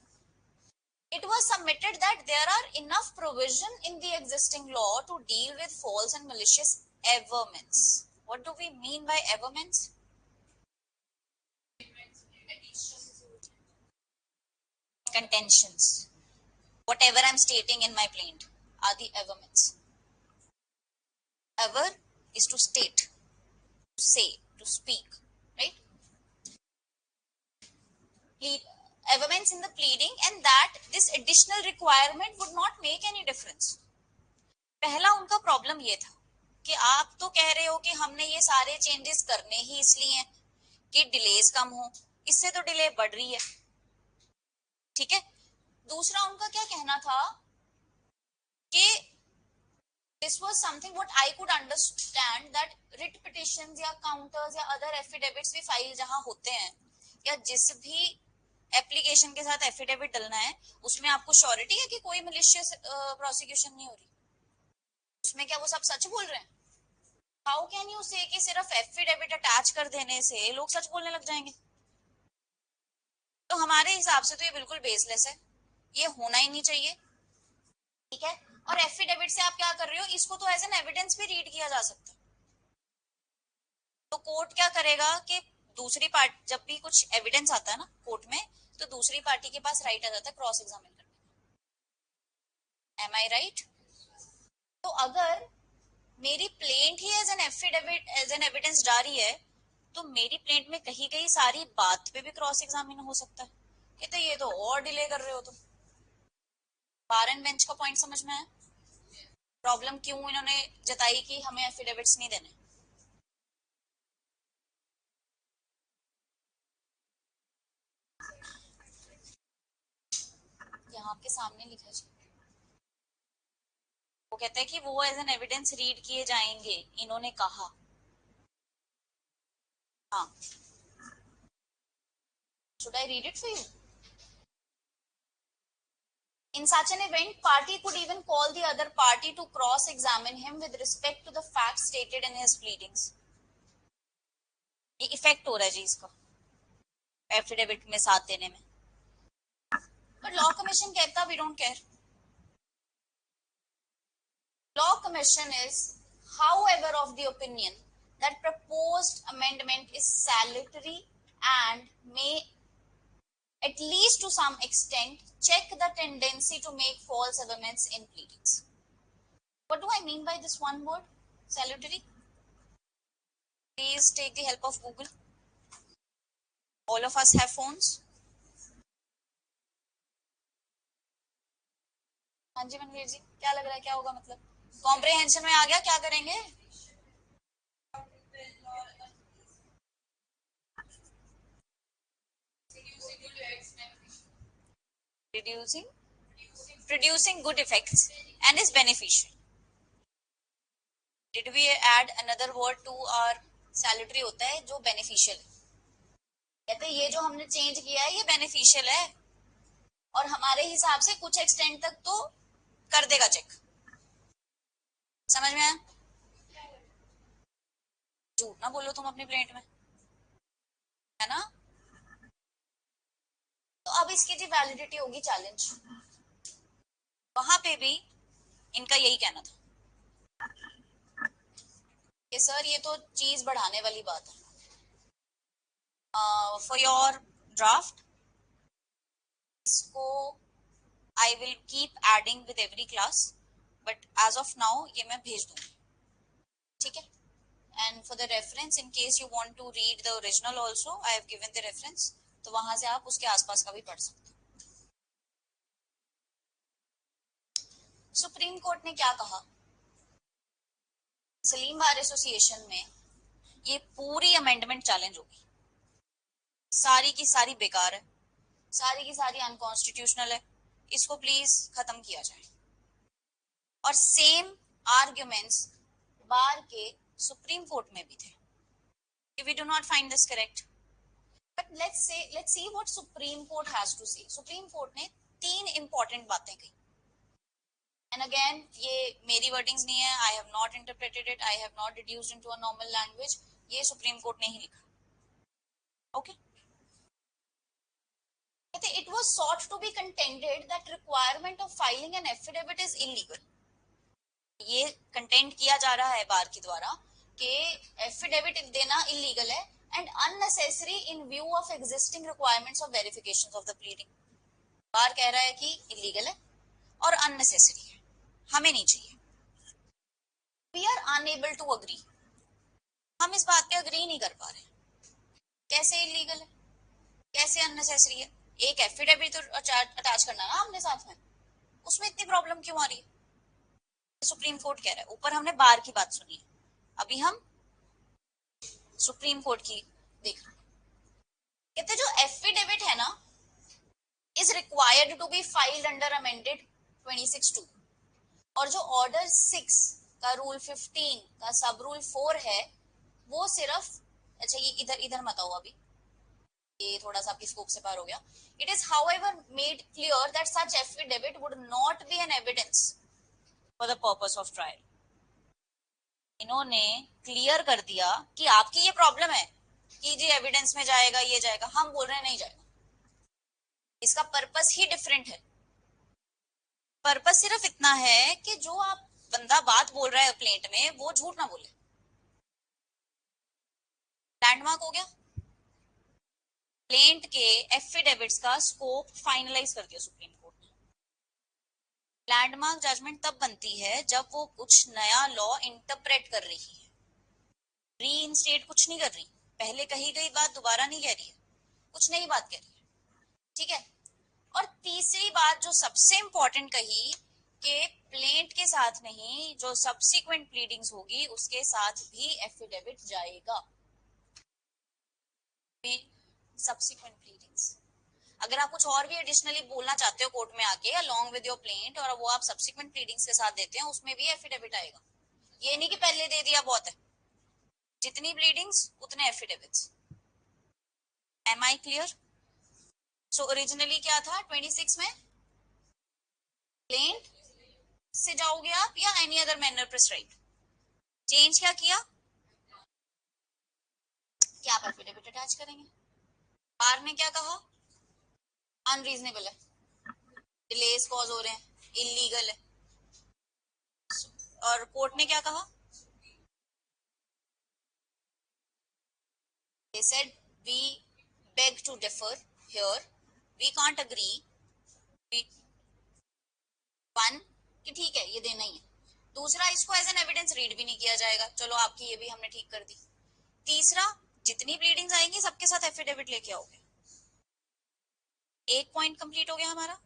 It was submitted that there are enough provision in the existing law to deal with false and malicious averments. What do we mean by averments? Contentions. Whatever I'm stating in my plaint are the averments. Aver is to state, to say, to speak, right? Averments in the pleading, and that this additional requirement would not make any difference. पहला उनका problem ये था कि आप तो कह रहे हो कि हमने ये सारे चेंजेस करने ही इसलिए हैं कि डिलेज कम हो, इससे तो डिले बढ़ रही है, ठीक है। दूसरा उनका क्या कहना था कि this was something what I could understand, that writ petitions या counters या other affidavits भी फाइल जहां होते हैं, या जिस भी एप्लीकेशन के साथ एफिडेविट डलना है, उसमें आपको श्योरिटी है कि कोई मलिशियस प्रोसिक्यूशन नहीं हो रही? उसमें क्या वो सब सच बोल रहे हैं? हाउ कैन यू से कि सिर्फ एफिडेविट अटैच कर देने से लोग सच बोलने लग जाएंगे? तो हमारे हिसाब से तो ये बिल्कुल बेसलेस है, ये होना ही नहीं चाहिए, ठीक है। और एफिडेविट से आप क्या कर रहे हो, इसको तो एज एन एविडेंस भी रीड किया जा सकता है। तो कोर्ट क्या करेगा कि दूसरी पार्टी, जब भी कुछ एविडेंस आता है ना कोर्ट में, तो दूसरी पार्टी के पास राइट आ जाता है क्रॉस एग्जामिन करने। Am I right? तो अगर मेरी प्लेंट ही as an affidavit, as an evidence जा रही है, तो मेरी प्लेंट में कहीं कहीं सारी बात पे भी क्रॉस एग्जामिन हो सकता है कि तो ये तो और डिले कर रहे हो तुम। बार एंड बेंच का पॉइंट समझ में है? प्रॉब्लम क्यों इन्होंने जताई कि हमें एफिडेविट्स नहीं देने। यहाँ आपके सामने लिखा है, वो कहते हैं कि वो एज एन एविडेंस रीड किए जाएंगे, इन्होंने कहा। हाँ, should I read it for you? In such an event, party could even call the other party to cross-examine him with respect to the facts stated in his pleadings. ये effect हो रहा है जी इसका एफिडेविट में साथ देने में। But law commission कहता we don't care. Law commission is, however, of the opinion that proposed amendment is salutary and may, at least to some extent, check the tendency to make false averments in pleadings. What do I mean by this one word, salutary? Please take the help of Google. All of us have phones. हाँ जी मनवीर जी, क्या लग रहा है, क्या होगा? मतलब comprehension में आ गया, क्या करेंगे? Reducing, producing good effects and is beneficial. Did we add another word to our salutary? होता है जो beneficial है, कहते हैं ये जो हमने चेंज किया है ये beneficial है और हमारे हिसाब से कुछ एक्सटेंड तक तो कर देगा चेक। समझ में आया? झूठ ना बोलो तुम अपनी प्लेट में, है ना? तो अब इसकी जो वैलिडिटी होगी चैलेंज, वहां पे भी इनका यही कहना था कि सर ये तो चीज बढ़ाने वाली बात है। फॉर योर ड्राफ्ट इसको I will keep adding with every class, but as of now ये मैं भेज दूंगी, ठीक है? And for the reference, in case you want to read the original also, I have given the reference, तो वहां से आप उसके आसपास का भी पढ़ सकते हो। सुप्रीम कोर्ट ने क्या कहा? सलीम बार एसोसिएशन में ये पूरी अमेंडमेंट चैलेंज होगी, सारी की सारी बेकार है, सारी की सारी अनकॉन्स्टिट्यूशनल है, इसको प्लीज खत्म किया जाए। और सेम आर्ग्यूमेंट्स बार के सुप्रीम कोर्ट में भी थे कि we do not find this correct, but let's see what Supreme Court has to say. Supreme Court ने तीन इंपॉर्टेंट बातें कही, एंड अगेन ये मेरी वर्डिंग्स नहीं है, I have not interpreted it, I have not reduced into a normal language, ये supreme Court ने ही लिखा, okay? It was sought to be contended that requirement of filing an affidavit is illegal. ये content किया जा रहा है बार के द्वारा कि एफिडेविट देना इलीगल है and unnecessary in view of existing requirements of verification of the pleading. Bar कह रहा है कि इलीगल है और अननेसेसरी है, हमें नहीं चाहिए। We are unable to agree, हम इस बात पे अग्री नहीं कर पा रहे, कैसे इलीगल है, कैसे अननेसेसरी है? एक एफिडेविट तो अटैच करना ना हमने साथ में, उसमें इतनी प्रॉब्लम क्यों आ रही है? सुप्रीम कोर्ट कह रहा है, ऊपर हमने बार की बात सुनी है, अभी हम सुप्रीम कोर्ट की देख रहे हैं। कहते जो एफिडेविट है ना is required to be filed under amended 26(2) और जो ऑर्डर 6 का रूल 15 का सब रूल 4 है वो सिर्फ, अच्छा ये इधर इधर मत आओ अभी, ये थोड़ा सा आपकी स्कोप से पार हो गया। It is however made clear that such affidavit would not be an evidence for the purpose of trial. इन्होंने क्लियर कर दिया कि आपकी ये प्रॉब्लम है कि जी एविडेंस में जाएगा, ये जाएगा, हम बोल रहे हैं नहीं जाएगा, इसका पर्पस ही डिफरेंट है। पर्पस सिर्फ इतना है कि जो आप बंदा बात बोल रहा है प्लेट में वो झूठ ना बोले। लैंडमार्क हो गया, प्लेंट के एफिडेविट्स का स्कोप फाइनलाइज कर दिया सुप्रीम कोर्ट ने। लैंडमार्क जजमेंट तब बनती है जब वो कुछ नया लॉ इंटरप्रेट कर रही है, री इंस्टेट कुछ नहीं कर रही, पहले कही गई बात दोबारा नहीं कह रही है, कुछ नई बात कह रही है, ठीक है? और तीसरी बात जो सबसे इंपॉर्टेंट कही कि प्लेंट के साथ नहीं, जो सब्सिक्वेंट प्लीडिंग्स होगी उसके साथ भी एफिडेविट जाएगा। सब्सिक्वेंट प्लीडिंग्स, अगर आप कुछ और भी एडिशनली बोलना चाहते हो कोर्ट में आके अलोंग विद योर प्लेंट और वो आप सब्सिक्वेंट प्लीडिंग्स के साथ देते हैं, उसमें भी एफिडेविट आएगा। ये नहीं कि पहले दे दिया बहुत है, जितनी प्लीडिंग्स उतने affidavits. Am I clear? So originally क्या था 26 में, प्लेंट से जाओगे आप या any other manner prescribed, change क्या किया कि आप एफिडेविट अटैच करेंगे। बार ने क्या कहा? अनरीजनेबल है, डिलेस कॉज हो रहे हैं, इलीगल है। और कोर्ट ने क्या कहा? They said we beg to differ here, we can't agree, we one कि ठीक है ये देना ही है, दूसरा इसको एज एन एविडेंस रीड भी नहीं किया जाएगा, चलो आपकी ये भी हमने ठीक कर दी। तीसरा, जितनी प्लीडिंग्स आएंगी सबके साथ एफिडेविट लेके आओगे। एक पॉइंट कंप्लीट हो गया हमारा।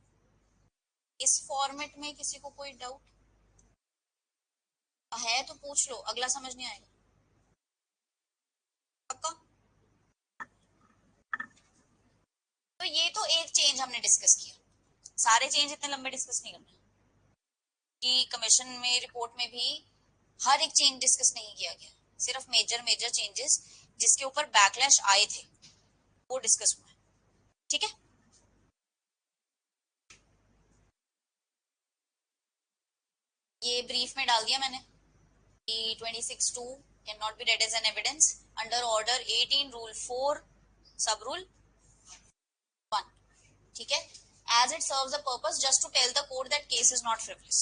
इस फॉर्मेट में किसी को कोई डाउट है तो पूछ लो, अगला समझ नहीं आएगा। पक्का? तो ये तो एक चेंज हमने डिस्कस किया, सारे चेंज इतने लंबे डिस्कस नहीं करना कि कमीशन में रिपोर्ट में भी हर एक चेंज डिस्कस नहीं किया गया, सिर्फ मेजर मेजर चेंजेस जिसके ऊपर बैकलैश आए थे वो डिस्कस हुआ है। ठीक है, ये ब्रीफ में डाल दिया मैंने कि 26(2) can not be read as an evidence under order 18 rule 4 sub rule 1। ठीक है, as it serves a purpose just to tell the court that case is not frivolous.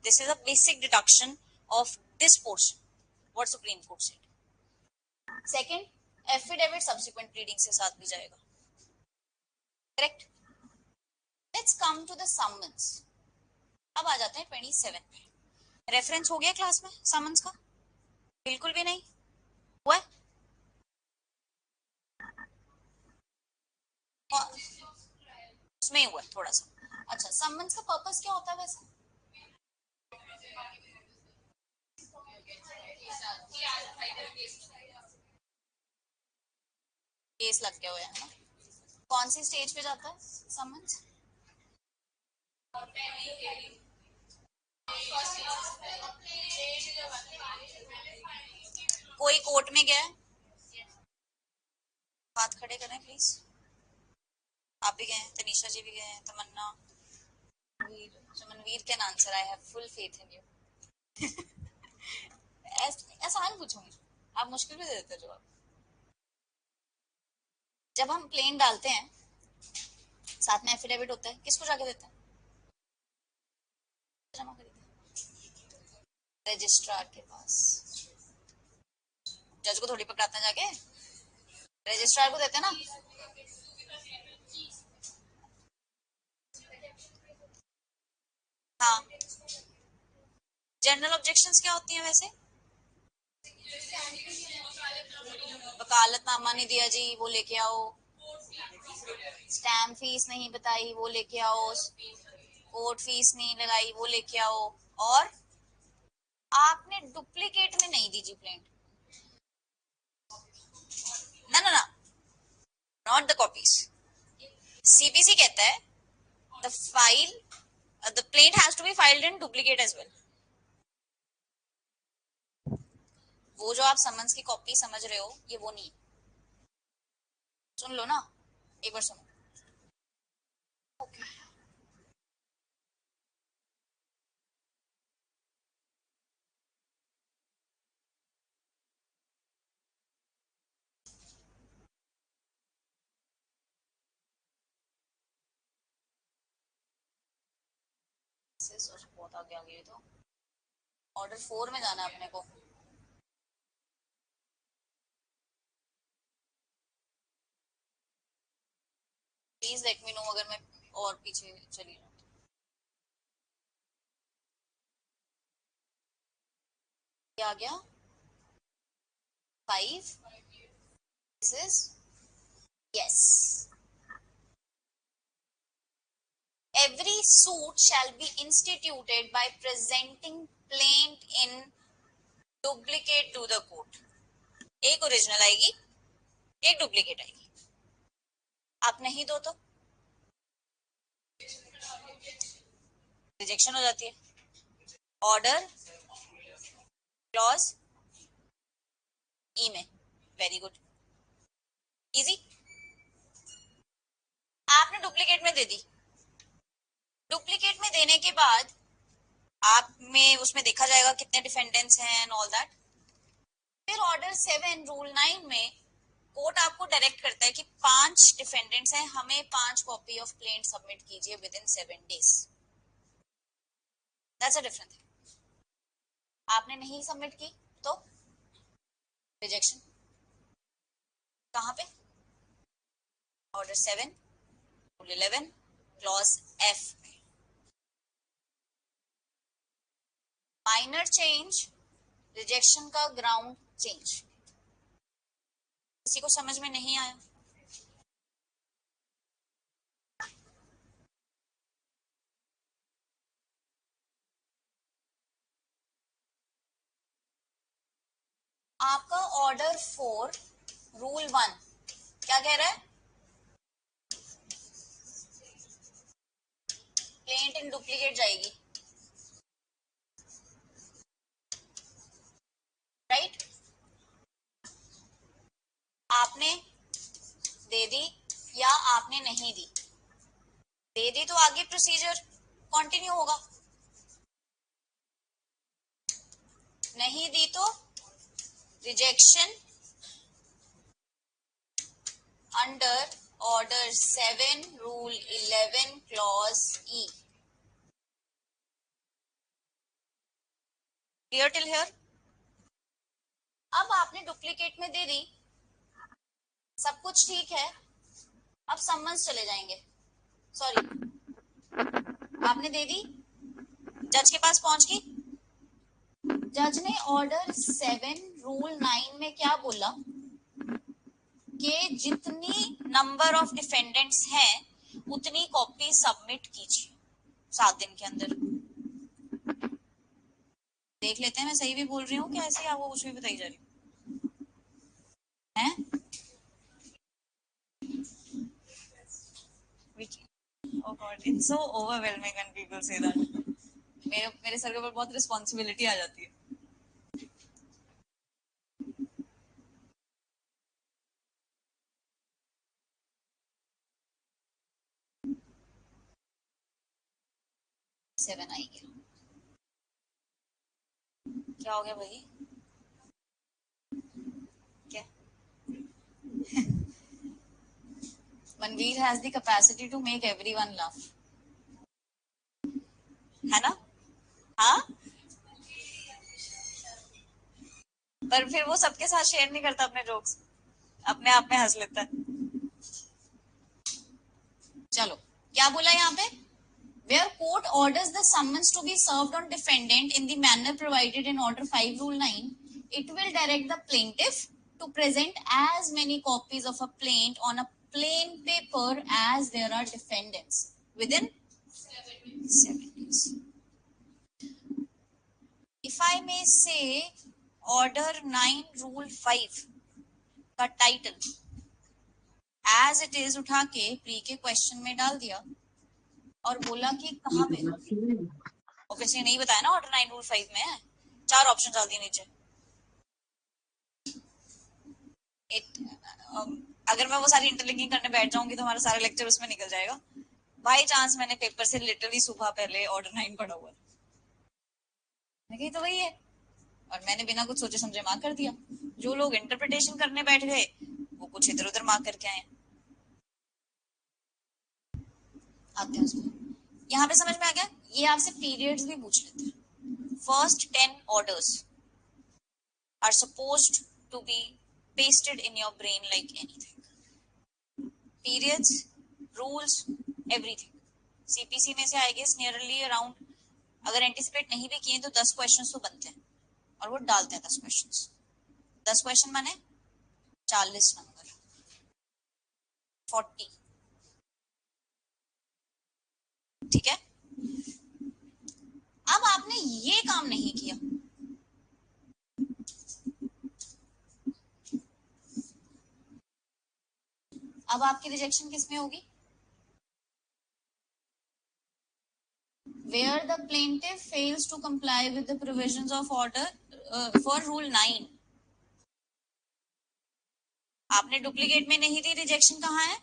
This is a basic deduction of this portion what Supreme Court said. Second, affidavit subsequent pleading से साथ भी जाएगा। Correct? Let's come to the summons. अब आ जाते हैं 27 पे। Reference हो गया क्लास में समन्स का? बिल्कुल भी नहीं हुआ है? उसमें ही हुआ है थोड़ा सा। अच्छा, समन्स का पर्पस क्या होता है वैसे? केस लग गया हुआ है ना? कौन सी स्टेज पे जाता है समन्स? कोई कोर्ट में गया है? हाथ खड़े करें प्लीज। आप भी गए हैं, तनीषा जी भी गए हैं, Tamanna, Veer, Chamanveer can answer, I have full faith in you. आसान पूछूंगी, आप मुश्किल भी दे देते जवाब। जब हम प्लेन डालते हैं साथ में एफिडेविट होता है, किसको जाके देते हैं? जमा खरीदते हैं रजिस्ट्रार के पास। जज को थोड़ी पकड़ाते हैं जाके, रजिस्ट्रार को देते हैं ना। हाँ, जनरल ऑब्जेक्शंस क्या होती हैं वैसे? वकालतनामा नहीं दिया जी, वो लेके आओ। स्टैम्प फीस नहीं बताई, वो लेके आओ। कोर्ट फीस नहीं लगाई, वो लेके आओ। और आपने डुप्लीकेट में नहीं दी जी प्लेंट। ना ना ना, नॉट द कॉपीज। सीपीसी कहता है the file the plaint has to be filed in duplicate as well. वो जो आप समन्स की कॉपी समझ रहे हो ये वो नहीं। सुन लो ना, एक बार सुनो। ओके, बहुत आगे आ गए। तो ऑर्डर 4 में जाना है अपने को। प्लीज लेट मी नो अगर मैं और पीछे चली जाऊँ। क्या आ गया? 5। This is yes. Every suit shall be instituted by presenting plaint in duplicate to the court. एक ओरिजिनल आएगी, एक डुप्लीकेट आएगी। आप नहीं दो तो रिजेक्शन हो जाती है। ऑर्डर क्लॉज ई में। Very good, easy. आपने डुप्लीकेट में दे दी। डुप्लीकेट में देने के बाद आप में उसमें देखा जाएगा कितने डिफेंडेंट्स हैं एंड ऑल दैट। फिर ऑर्डर 7 रूल 9 में कोर्ट आपको डायरेक्ट करता है कि 5 डिफेंडेंट्स हैं, हमें 5 कॉपी ऑफ प्लेंट सबमिट कीजिए with in 7 days। That's a different thing. आपने नहीं सबमिट की तो रिजेक्शन। कहाँ पे? Order 7 rule 11 clause F. Minor change, rejection का ग्राउंड चेंज। किसी को समझ में नहीं आया? आपका ऑर्डर 4 रूल 1 क्या कह रहा है? प्लेंट इन डुप्लीकेट जाएगी, राइट? आपने दे दी या आपने नहीं दी? दे दी तो आगे प्रोसीजर कंटिन्यू होगा, नहीं दी तो rejection under order 7 rule 11 clause E. Clear till here? अब आपने डुप्लीकेट में दे दी, सब कुछ ठीक है, अब समन्स चले जाएंगे। सॉरी, आपने दे दी, जज के पास पहुंच गई, जज ने ऑर्डर 7 रूल 9 में क्या बोला कि जितनी नंबर ऑफ डिफेंडेंट्स हैं उतनी कॉपी सबमिट कीजिए 7 दिन के अंदर। देख लेते हैं मैं सही भी बोल रही हूँ क्या ऐसे ही आपको कुछ भी बताई जा रही है? Oh God, it's so overwhelming when people say that. मेरे सर के ऊपर बहुत रिस्पॉन्सिबिलिटी आ जाती है। सेवन आई गया, क्या हो गया भाई? क्या? Manveer has the capacity to make everyone laugh, है ना? हाँ, पर फिर वो सबके साथ शेयर नहीं करता अपने जोक्स, अपने आप में हंस लेता है। चलो, क्या बोला यहाँ पे? Where court orders the summons to be served on defendant in the manner provided in Order 5 Rule 9, it will direct the plaintiff to present as many copies of a plaint on a plain paper as there are defendants within 7 days. If I may say, Order 9 Rule 5 का title as it is उठा के pre के question में डाल दिया और बोला कि कहाँ पे, ऑब्वियसली नहीं बताया ना ऑर्डर 9 रूल 5 में है, 4 ऑप्शन डाल दिए नीचे। अगर मैं वो सारी इंटरलिंकिंग करने बैठ जाऊंगी तो हमारा सारा लेक्चर उसमें निकल जाएगा। बाई चांस मैंने पेपर से लिटरली सुबह पहले ऑर्डर 9 पढ़ा हुआ, मैं कही तो वही है, और मैंने बिना कुछ सोचे समझे मार्क कर दिया। जो लोग इंटरप्रिटेशन करने बैठ गए वो कुछ इधर उधर मार्क करके आए। आते हैं उसमें, यहाँ पे समझ में आ गया? ये आपसे पीरियड्स भी पूछ लेते हैं। First 10 orders are supposed to be pasted in your brain like anything. Periods, rules, everything. CPC में से आएंगे नियरली अराउंड, अगर एंटिसिपेट नहीं भी किए तो 10 क्वेश्चंस तो बनते हैं और वो डालते हैं 10 क्वेश्चंस। 10 क्वेश्चन माने 40 नंबर, 40, ठीक है? अब आपने ये काम नहीं किया, अब आपकी रिजेक्शन किस में होगी? Where the plaintiff fails to comply with the provisions of order for Rule 9. आपने डुप्लीकेट में नहीं दी, रिजेक्शन कहाँ है?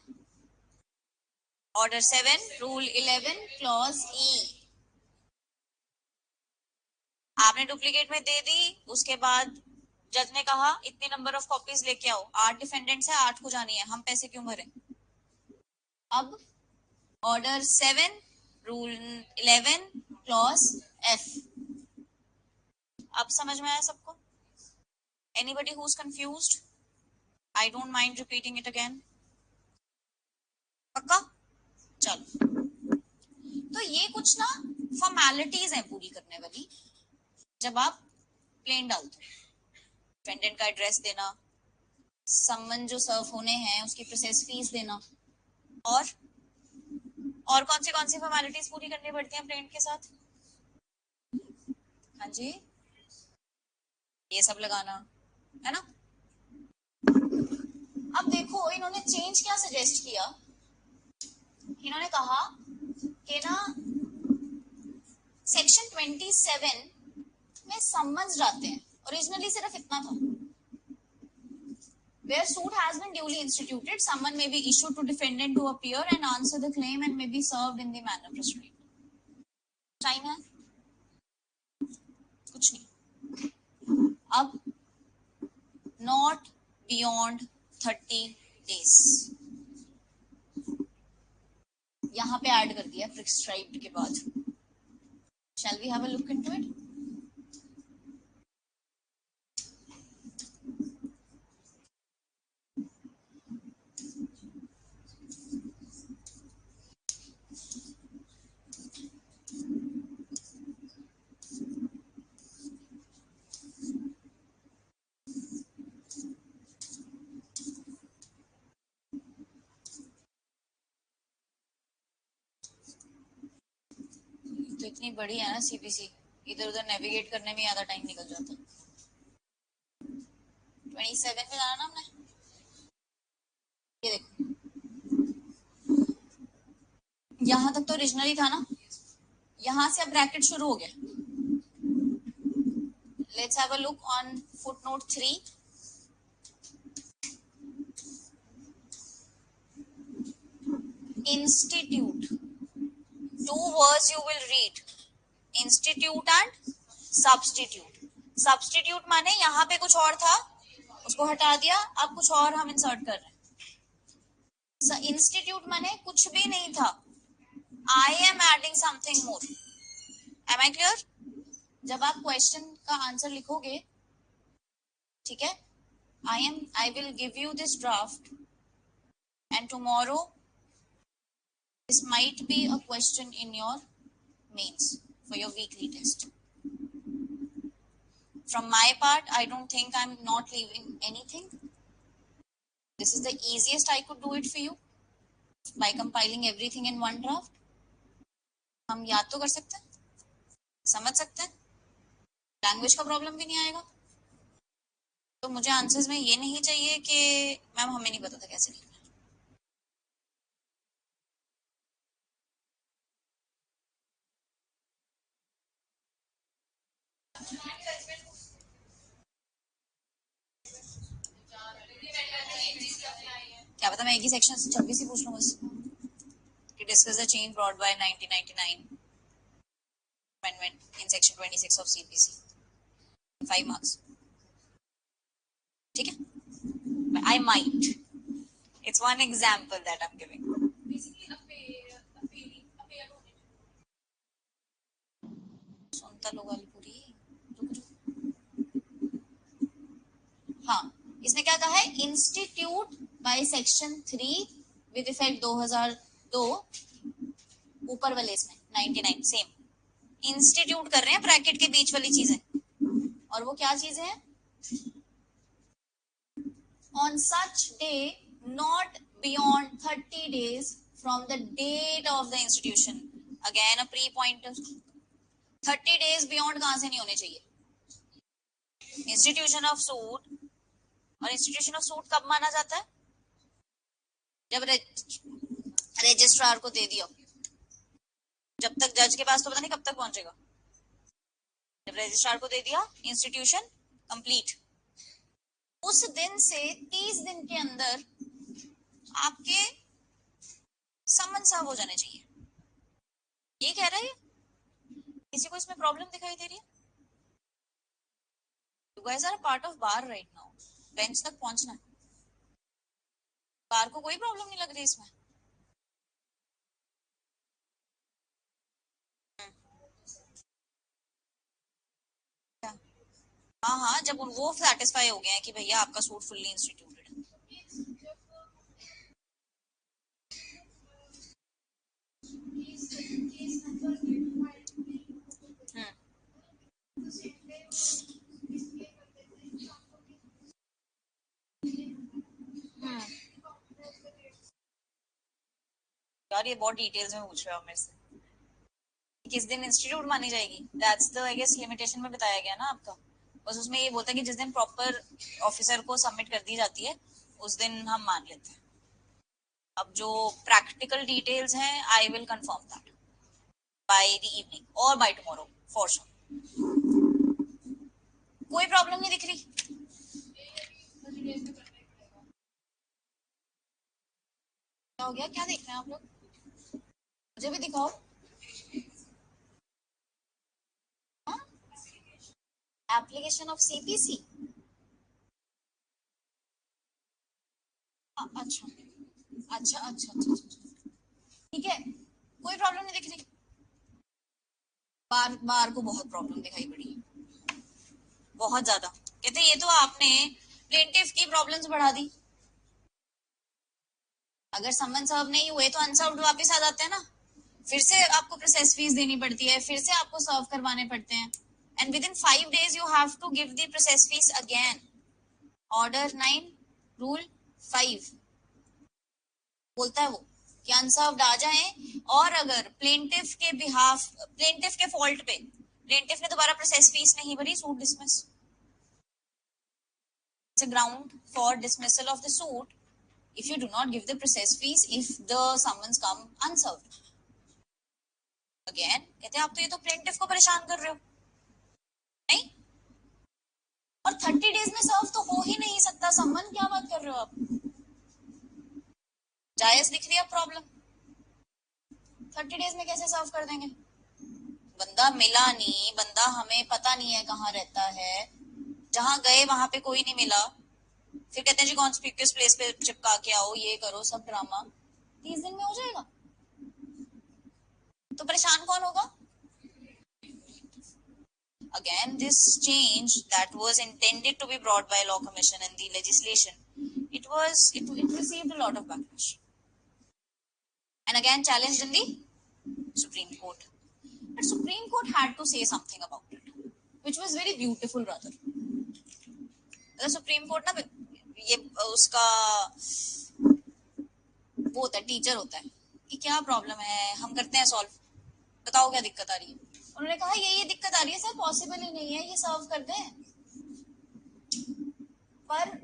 ऑर्डर 7 रूल 11 क्लॉज ई। आपने डुप्लीकेट में दे दी, उसके बाद जज ने कहा इतनी नंबर ऑफ कॉपीज लेके आओ, 8 डिफेंडेंट्स है, 8 को जानी है, हम पैसे क्यों भरें? अब ऑर्डर 7 रूल 11 क्लॉज एफ। अब समझ में आया सबको? Anybody who is confused? I don't mind repeating it again, पक्का? चलो, तो ये कुछ ना फॉर्मेलिटीज हैं पूरी करने वाली जब आप प्लेन डालते हो। डिफेंडेंट का एड्रेस देना, सम्मन जो सर्व होने हैं उसकी प्रोसेस फीस देना, और कौन सी फॉर्मेलिटीज पूरी करनी पड़ती हैं प्लेंट के साथ? हाँ जी, ये सब लगाना है ना। अब देखो इन्होंने चेंज क्या सजेस्ट किया, इन्होंने कहा कि ना सेक्शन 27 में सम्मन्स जाते हैं, ओरिजिनली सिर्फ इतना था, where suit has been duly instituted, someone may be issued to defendant to appear and answer the claim and may be served in the manner prescribed. Time है कुछ नहीं, अब नॉट बियॉन्ड 30 days यहाँ पे add कर दिया prescribed के बाद। Shall we have a look into it? तो इतनी बड़ी है ना सीपीसी, इधर उधर नेविगेट करने में आधा टाइम निकल जाता। 27 पे जाना ना हमने, ये देखो यहाँ तक तो ओरिजिनली था ना, यहाँ से अब ब्रैकेट शुरू हो गया। Let's have a look on footnote 3। Institute, two words you will read, institute and substitute. Substitute माने यहाँ पे कुछ और था उसको हटा दिया, अब कुछ और हम इंसर्ट कर रहे हैं। इंस्टीट्यूट माने कुछ भी नहीं था, I am adding something more. Am I clear? जब आप क्वेश्चन का आंसर लिखोगे, ठीक है, I will give you this draft and tomorrow this might be a question in your mains for your weekly test. From my part, I don't think I'm not leaving anything. This is the easiest I could do it for you by compiling everything in one draft. हम याद तो कर सकते हैं, समझ सकते हैं, language का प्रॉब्लम भी नहीं आएगा। तो मुझे आंसर्स में ये नहीं चाहिए कि मैम हमें नहीं पता था कैसे लिखना है। क्या पता मैं एक ही सेक्शन 26 ही पूछ लूँ बस कि discuss the change brought by 1999 amendment in section 26 of CPC, 5 marks, ठीक है। I might, it's one example that I'm giving. सुनता लोग वाली पूरी, हाँ इसने क्या कहा है, institute by section 3 with effect 2002, ऊपर वाले इसमें 99 सेम इंस्टीट्यूट कर रहे हैं, ब्रैकेट के बीच वाली चीजें, और वो क्या चीजें हैं, on such day not beyond 30 days from the date of the institution, again a pre pointer, 30 days beyond कहां से नहीं होने चाहिए, इंस्टीट्यूशन ऑफ सूट, और इंस्टीट्यूशन ऑफ सूट कब माना जाता है, जब रजिस्ट्रार को दे दिया, जब तक जज के पास तो पता नहीं कब तक पहुंचेगा, जब रजिस्ट्रार को दे दिया इंस्टीट्यूशन कंप्लीट, उस दिन से 30 दिन के अंदर आपके समन सर्व हो जाने चाहिए, ये कह रहा है। किसी को इसमें प्रॉब्लम दिखाई दे रही है? You guys are a part of bar right now. Bench तक पहुंचना है, बार को कोई प्रॉब्लम नहीं लग रही इसमें? हाँ हाँ, जब वो सेटिस्फाई हो गए हैं कि भैया आपका सूट फुल्ली इंस्टीट्यूटेड है। यार ये बहुत डिटेल्स में पूछ रहे हो मेरे से, किस दिन इंस्टीट्यूट मानी जाएगी, that's the I guess limitation में बताया गया ना आपका। बस उसमें ये बोलता है कि जिस दिन प्रॉपर ऑफिसर को सबमिट कर दी जाती है उस दिन हम मान लेते हैं। अब जो प्रैक्टिकल डिटेल्स हैं I will confirm that by the evening और बाय टुमारो फॉर श्योर। कोई प्रॉब्लम नहीं दिख रही? क्या हो गया, क्या देख रहे हैं आप लोग? मुझे भी दिखाओ। Application of CPC. अच्छा अच्छा अच्छा अच्छा अच्छा। ठीक है, कोई प्रॉब्लम नहीं दिख रही। बार बार को बहुत प्रॉब्लम दिखाई पड़ी, बहुत ज्यादा। कहते ये तो आपने प्लेंटिफ की प्रॉब्लम्स बढ़ा दी। अगर समन सर्व नहीं हुए तो अनसर्व्ड वापस आ जाते हैं ना, फिर से आपको प्रोसेस फीस देनी पड़ती है, फिर से आपको सर्व करवाने पड़ते हैं, and within 5 days you have to give the process fees again. Order 9 rule 5 बोलता है वो कि अनसर्व्ड आ जाए, और अगर प्लेंटिफ के बिहाफ, प्लेंटिफ के फॉल्ट पे प्लेंटिफ ने दोबारा प्रोसेस फीस नहीं भरी, suit dismiss. It's a ground for dismissal of the suit if you do not give the process fees if the summons come unserved. Again कहते हैं आप तो ये तो प्लेंटिफ को परेशान कर रहे हो, नहीं? और 30 days में सर्व तो हो ही नहीं सकता सम्मन, क्या बात कर रहे हो आप? जायज दिख रही है प्रॉब्लम? 30 days में कैसे सर्व कर देंगे? बंदा मिला नहीं, बंदा हमें पता नहीं है कहाँ रहता है, जहां गए वहां पे कोई नहीं मिला, फिर कहते हैं जी कॉन्स्पिक्यूअस प्लेस पे चिपका के आओ, ये करो, सब ड्रामा। 30 दिन में हो जाएगा तो परेशान कौन होगा? Again, this change that was intended to be brought by law commission and the legislation, it received a lot of backlash, and again challenged in the Supreme Court. But Supreme Court had to say something about it, which was very beautiful rather. The Supreme Court ना ये उसका वो होता है, teacher होता है कि क्या प्रॉब्लम है, हम करते हैं सॉल्व, बताओ क्या दिक्कत आ रही है। उन्होंने कहा ये दिक्कत आ रही है सर, पॉसिबल ही नहीं है, ये सॉल्व कर दें। पर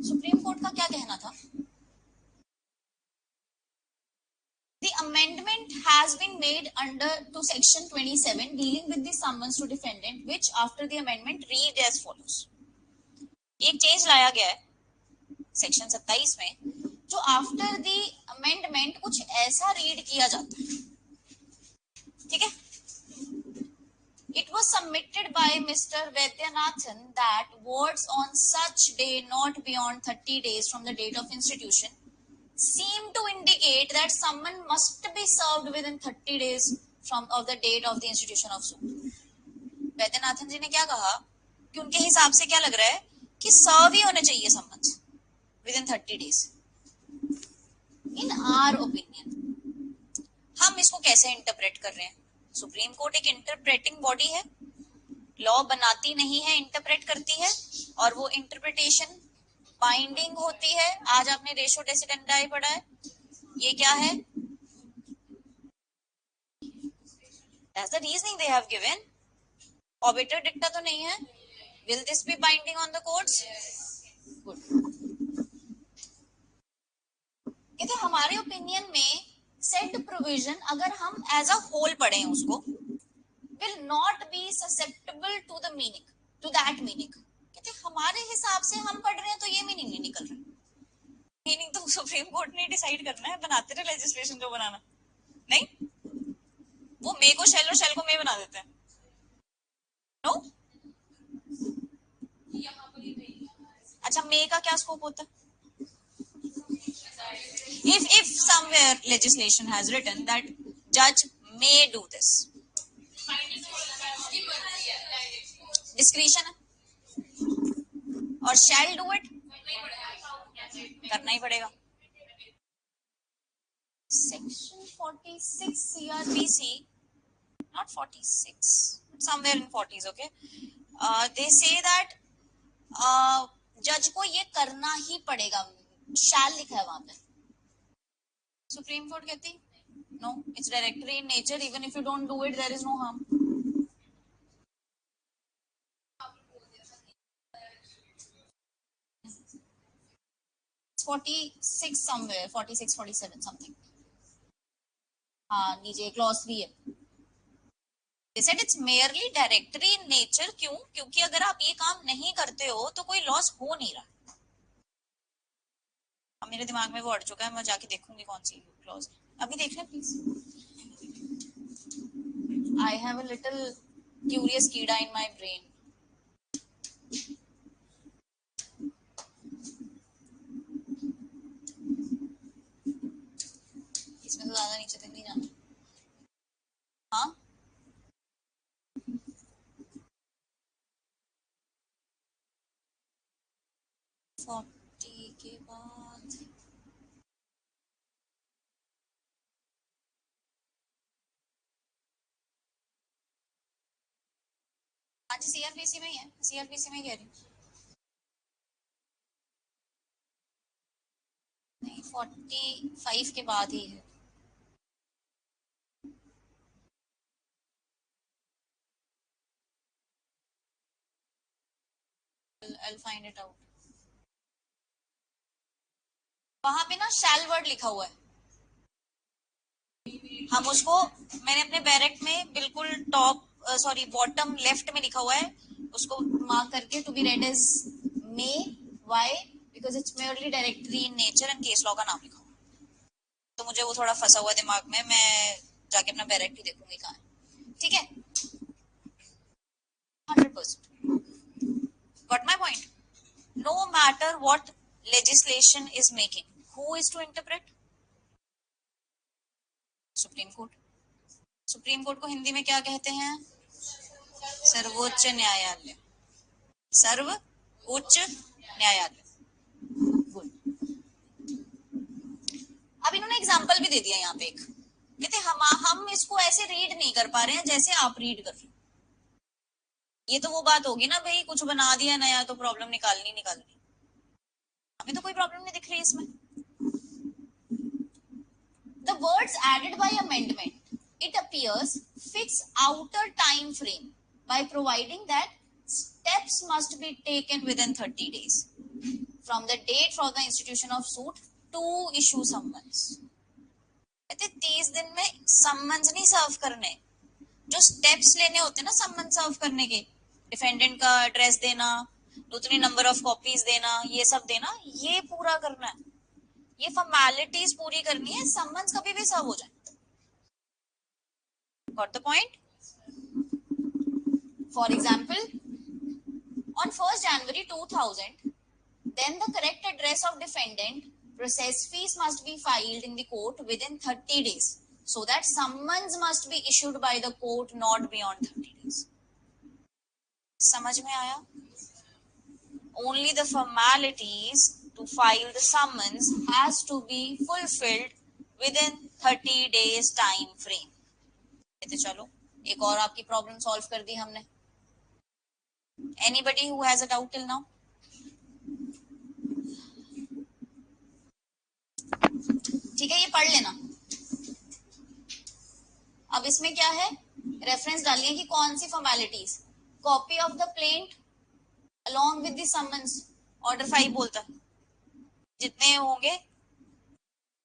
सुप्रीम कोर्ट का क्या कहना था? The amendment has been made under to section 27 dealing with the summons to defendant, which after the amendment read as follows. एक चेंज लाया गया है सेक्शन 27 में, जो आफ्टर द अमेंडमेंट कुछ ऐसा रीड किया जाता है, ठीक है? It was submitted by Mr. Vaidyanathan that words on such day not beyond 30 days from the date of institution seem to indicate that someone must be served within 30 days from of the date of the institution of suit. Vaidyanathan जी ने क्या कहा कि उनके हिसाब से क्या लग रहा है कि सर्व ही होने चाहिए summons with in 30 days। In our opinion हम इसको कैसे इंटरप्रेट कर रहे हैं? सुप्रीम कोर्ट एक इंटरप्रेटिंग बॉडी है, लॉ बनाती नहीं है, इंटरप्रेट करती है, और वो इंटरप्रिटेशन बाइंडिंग होती है। आज आपने रेशो डेसिडेंडाई पढ़ा है, ये क्या है? That's the reasoning they have given. Obiter डिक्टा तो नहीं है। Will this be binding on the courts? Good. कहते हमारे ओपिनियन में सेट प्रोविजन अगर हम एज अ होल पढ़ें उसको, will not be susceptible to the meaning, to that meaning. कहते हमारे हिसाब से हम पढ़ रहे हैं तो ये मीनिंग नहीं निकल रहा। मीनिंग तो सुप्रीम कोर्ट ने डिसाइड करना है, बनाते रहे लेजिस्लेशन जो बनाना, नहीं? वो मे को शेल और शेल को मे बना देते हैं। नो? अच्छा, मे का क्या स्कोप होता है? If somewhere legislation has written that judge may do this, discretion है, और shall do it करना ही पड़ेगा। Section 46 CRPC, not 46, somewhere in 40s, okay? They say that जज को ये करना ही पड़ेगा, shall लिखा है वहां पे। सुप्रीम कोर्ट कहती no, it's directory in nature, even if you don't do it there is no harm. 46 somewhere, 46 47 something. हाँ नीचे क्लॉज 3 है. They said it's merely directory in nature. क्यों? क्योंकि अगर आप ये काम नहीं करते हो तो कोई लॉस हो नहीं रहा. अब मेरे दिमाग में वो अड़ चुका है, मैं जाके देखूंगी कौन सी क्लॉज है. अभी देख लें please. I have a little curious कीड़ा इन माय ब्रेन. इसमें तो ज्यादा नीचे तक नहीं जाना. हाँ 40 के बाद हाँ जी सीआरपीसी में ही है, सीआरपीसी में ही कह रही हूँ. नहीं 45 के बाद ही है. I'll find it out. वहां पे ना शैल वर्ड लिखा हुआ है. हम उसको, मैंने अपने बैरेक्ट में बिल्कुल टॉप सॉरी बॉटम लेफ्ट में लिखा हुआ है, उसको मार्क करके to be read as may. Why? Because it's merely directory in nature and case law का नाम लिखा हुआ है. तो मुझे वो थोड़ा फंसा हुआ दिमाग में, मैं जाके अपना बैरेक्ट ही देखूंगी कहाँ है. ठीक है 100%. Got my point? No matter what legislation is making, who is to interpret? Supreme court. Supreme court को हिंदी में क्या कहते हैं? सर्वोच्च न्यायालय. सर्व उच्च न्यायालय. गुड. अब इन्होंने एग्जाम्पल भी दे दिया यहाँ पे एक. कहते हम इसको ऐसे रीड नहीं कर पा रहे हैं जैसे आप रीड कर रहे. ये तो वो बात होगी ना भाई, कुछ बना दिया नया तो प्रॉब्लम निकालनी. हमें तो कोई प्रॉब्लम नहीं दिख रही इसमें. The words added by amendment, it appears, fix outer time frame by providing that steps must be taken within 30 days from the date for the institution of suit to issue summons. कहते 30 दिन में summons नहीं सर्व करने, जो steps लेने होते हैं ना सम्मन्स सर्व करने के, डिफेंडेंट का एड्रेस देना, उतनी नंबर ऑफ कॉपीज देना, ये सब देना, ये पूरा करना है. ये फॉर्मेलिटीज पूरी करनी है, सम्मन्स कभी भी सर्व हो जाए. Got the point? For example, on 1st January 2000, then the correct address of defendant, process fees must be filed in the court within 30 days, so that summons must be issued by the court not beyond 30 days. समझ में आया? Only the formalities to file the summons has to be fulfilled within 30 days time frame. कहते चलो एक और आपकी problem solve कर दी हमने. Anybody who has a doubt till now? ठीक है ये पढ़ लेना. अब इसमें क्या है, रेफरेंस डालिए कि कौन सी formalities. Copy of the plaint along with the summons, order 5 बोलता है जितने होंगे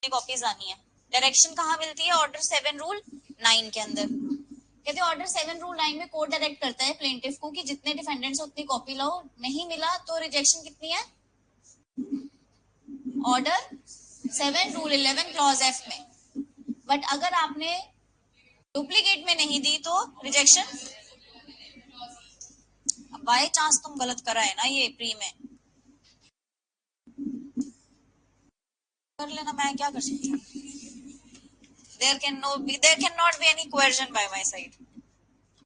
कॉपीज आनी है. डायरेक्शन कहाँ मिलती है? ऑर्डर 7 रूल 9 के अंदर. कहते ऑर्डर 7 रूल 9 में कोर्ट डायरेक्ट करता है प्लेंटिफ को कि जितने डिफेंडेंट्स उतनी कॉपी लाओ, नहीं मिला तो रिजेक्शन कितनी है? ऑर्डर 7 रूल 11 क्लॉज एफ में. बट अगर आपने डुप्लीकेट में नहीं दी तो रिजेक्शन. बाय चांस तुम गलत करा है ना ये प्री में, कर लेना, मैं क्या कर सकती हूँ. there cannot be any coercion by my side,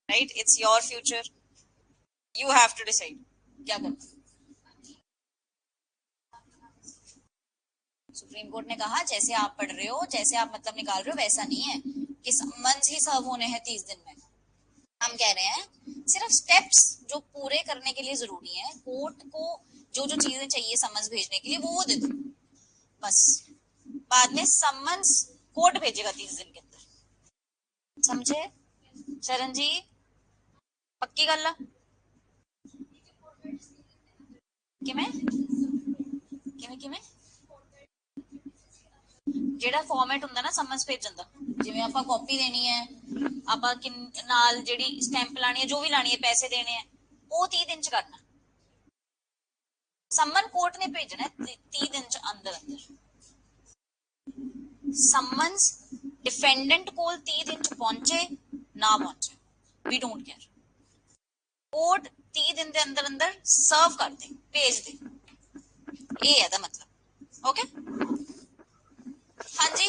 right? It's your future, you have to decide क्या करना. सुप्रीम कोर्ट ने कहा जैसे आप पढ़ रहे हो, जैसे आप मतलब निकाल रहे हो वैसा नहीं है कि सम्मन्स ही सर्व होने हैं 30 दिन में. हम कह रहे हैं सिर्फ स्टेप्स जो पूरे करने के लिए जरूरी है, कोर्ट को जो जो चीजें चाहिए सम्मन्स भेजने के लिए वो दे दो बस. बाद में सम्मन्स कोर्ट भेजेगा 30 दिन के अंदर, समझे शरण जी? पक्की गल आ किमें किमें किमें ਜਿਹੜਾ ਫਾਰਮੈਟ ਹੁੰਦਾ ਨਾ ਸਮਨਸ ਭੇਜਣ ਦਾ, ਜਿਵੇਂ ਆਪਾਂ ਕਾਪੀ ਦੇਣੀ ਹੈ, ਆਪਾਂ ਨਾਲ ਜਿਹੜੀ ਸਟੈਂਪ ਲਾਣੀ ਹੈ, ਜੋ ਵੀ ਲਾਣੀ ਹੈ, ਪੈਸੇ ਦੇਣੇ ਆ, ਉਹ 30 ਦਿਨ ਚ ਕਰਨਾ। ਸਮਨ ਕੋਰਟ ਨੇ ਭੇਜਣਾ 30 ਦਿਨ ਚ ਅੰਦਰ ਅੰਦਰ। ਸਮਨਸ डिफेंडेंट ਕੋਲ 30 ਦਿਨ ਚ ਪਹੁੰਚੇ ਨਾ ਪਹੁੰਚੇ, ਵੀ ਡੋंट केयर, ਕੋਰਟ 30 ਦਿਨ ਦੇ ਅੰਦਰ ਅੰਦਰ ਸਰਵ ਕਰ ਦੇ, ਭੇਜ ਦੇ, ਇਹ ਹੈ ਦਾ मतलब। ओके हाँ जी,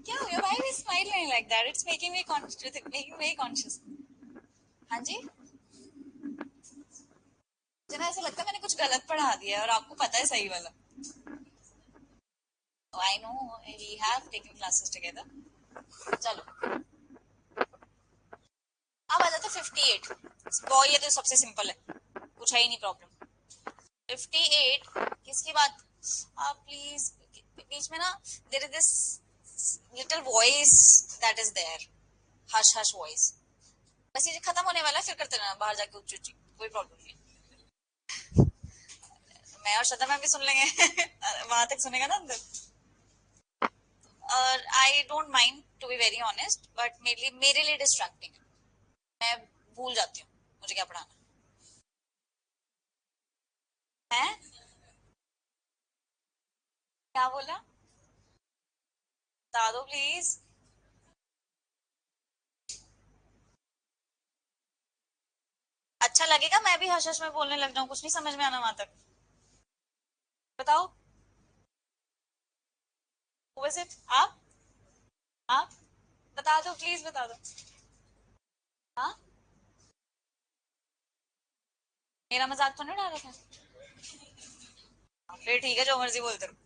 क्या हो गया? Why are you smiling like that? It's making me making very conscious. हाँ जी, जना ऐसा लगता है मैंने कुछ गलत पढ़ा दिया और आपको पता है सही वाला। I know we have taken classes together. चलो अब आ जाते 58। वो ये तो सबसे सिंपल है, कुछ है ही नहीं प्रॉब्लम। 58 किसकी बात? आप प्लीज बीच में ना there is this little voice that is there, hush hush voice. बस ये खत्म होने वाला है, फिर करते रहना बाहर जाके उच्ची उच्ची, कोई प्रॉब्लम नहीं है। मैं और श्रद्धा मैम भी सुन लेंगे वहां तक सुनेगा ना अंदर। और I don't mind to be very honest, but मेरे लिए डिस्ट्रैक्टिंग है, मैं भूल जाती हूँ मुझे क्या पढ़ाना है। क्या बोला? बता दो प्लीज। अच्छा लगेगा मैं भी हश हश में बोलने लग जाऊं, कुछ नहीं समझ में आना वहां तक? बताओ। Who is it? आप बता दो प्लीज, बता दो। हाँ, मेरा मजाक तो नहीं उड़ा रहा था? फिर ठीक है, जो मर्जी बोलते रहो।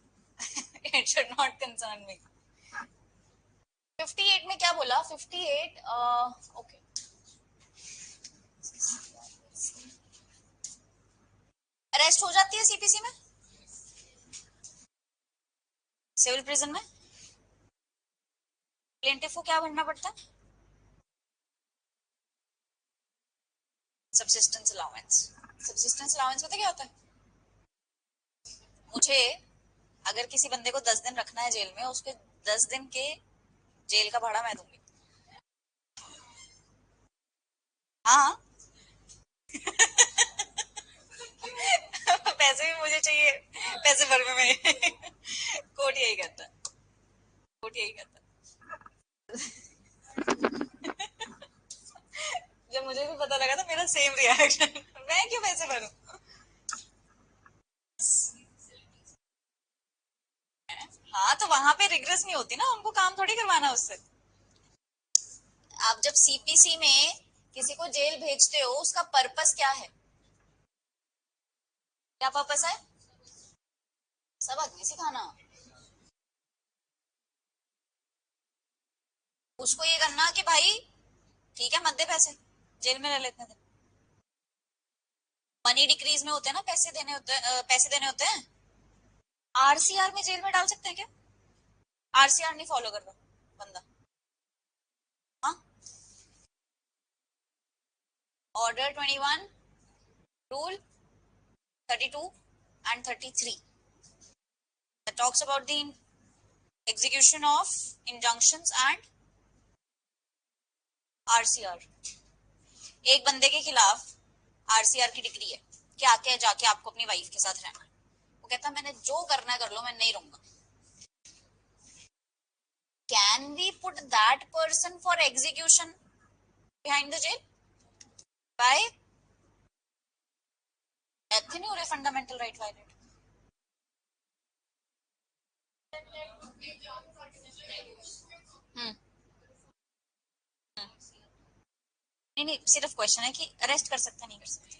इट शुड नॉट कंसर्न मी। 58 में क्या बोला? 58 ओके, अरेस्ट हो जाती है सीपीसी में, सिविल प्रिजन में प्लेंटिफ को क्या भरना पड़ता है? Subsistence allowance. सब्सिस्टेंस अलाउंस पता क्या होता है? मुझे अगर किसी बंदे को 10 दिन रखना है जेल में, उसके 10 दिन के जेल का भाड़ा मैं दूंगी। हाँ पैसे भी मुझे चाहिए, पैसे भर में मैं कोर्ट यही कहता है, कोर्ट यही कहता है। जब मुझे भी पता लगा था मेरा सेम रिएक्शन, मैं क्यों पैसे भरूं? हाँ तो वहां पे रिग्रेस नहीं होती ना, उनको काम थोड़ी करवाना उससे। आप जब सीपीसी में किसी को जेल भेजते हो, उसका पर्पस क्या है? क्या पर्पस है? सबक नहीं सिखाना, उसको ये करना कि भाई ठीक है मत दे पैसे, जेल में रह लेते हैं। मनी डिक्रीज में होते हैं ना, पैसे देने होते हैं, पैसे देने होते हैं। आरसीआर में जेल में डाल सकते हैं क्या? आरसीआर नहीं फॉलो कर रहा बंदा। हाँ, order 21, rule 32 and 33 that talks about the execution of injunctions and RCR. एक बंदे के खिलाफ आरसीआर की डिग्री है कि आके जाके आपको अपनी वाइफ के साथ रहना है, वो कहता मैंने जो करना है कर लो, मैं नहीं रहूंगा। Can we put that person for execution behind the jail? बाय ऐसे नहीं हो रहे फंडामेंटल राइट वायलेट। हम्म नहीं नहीं, सिर्फ क्वेश्चन है कि अरेस्ट कर सकते नहीं कर सकते।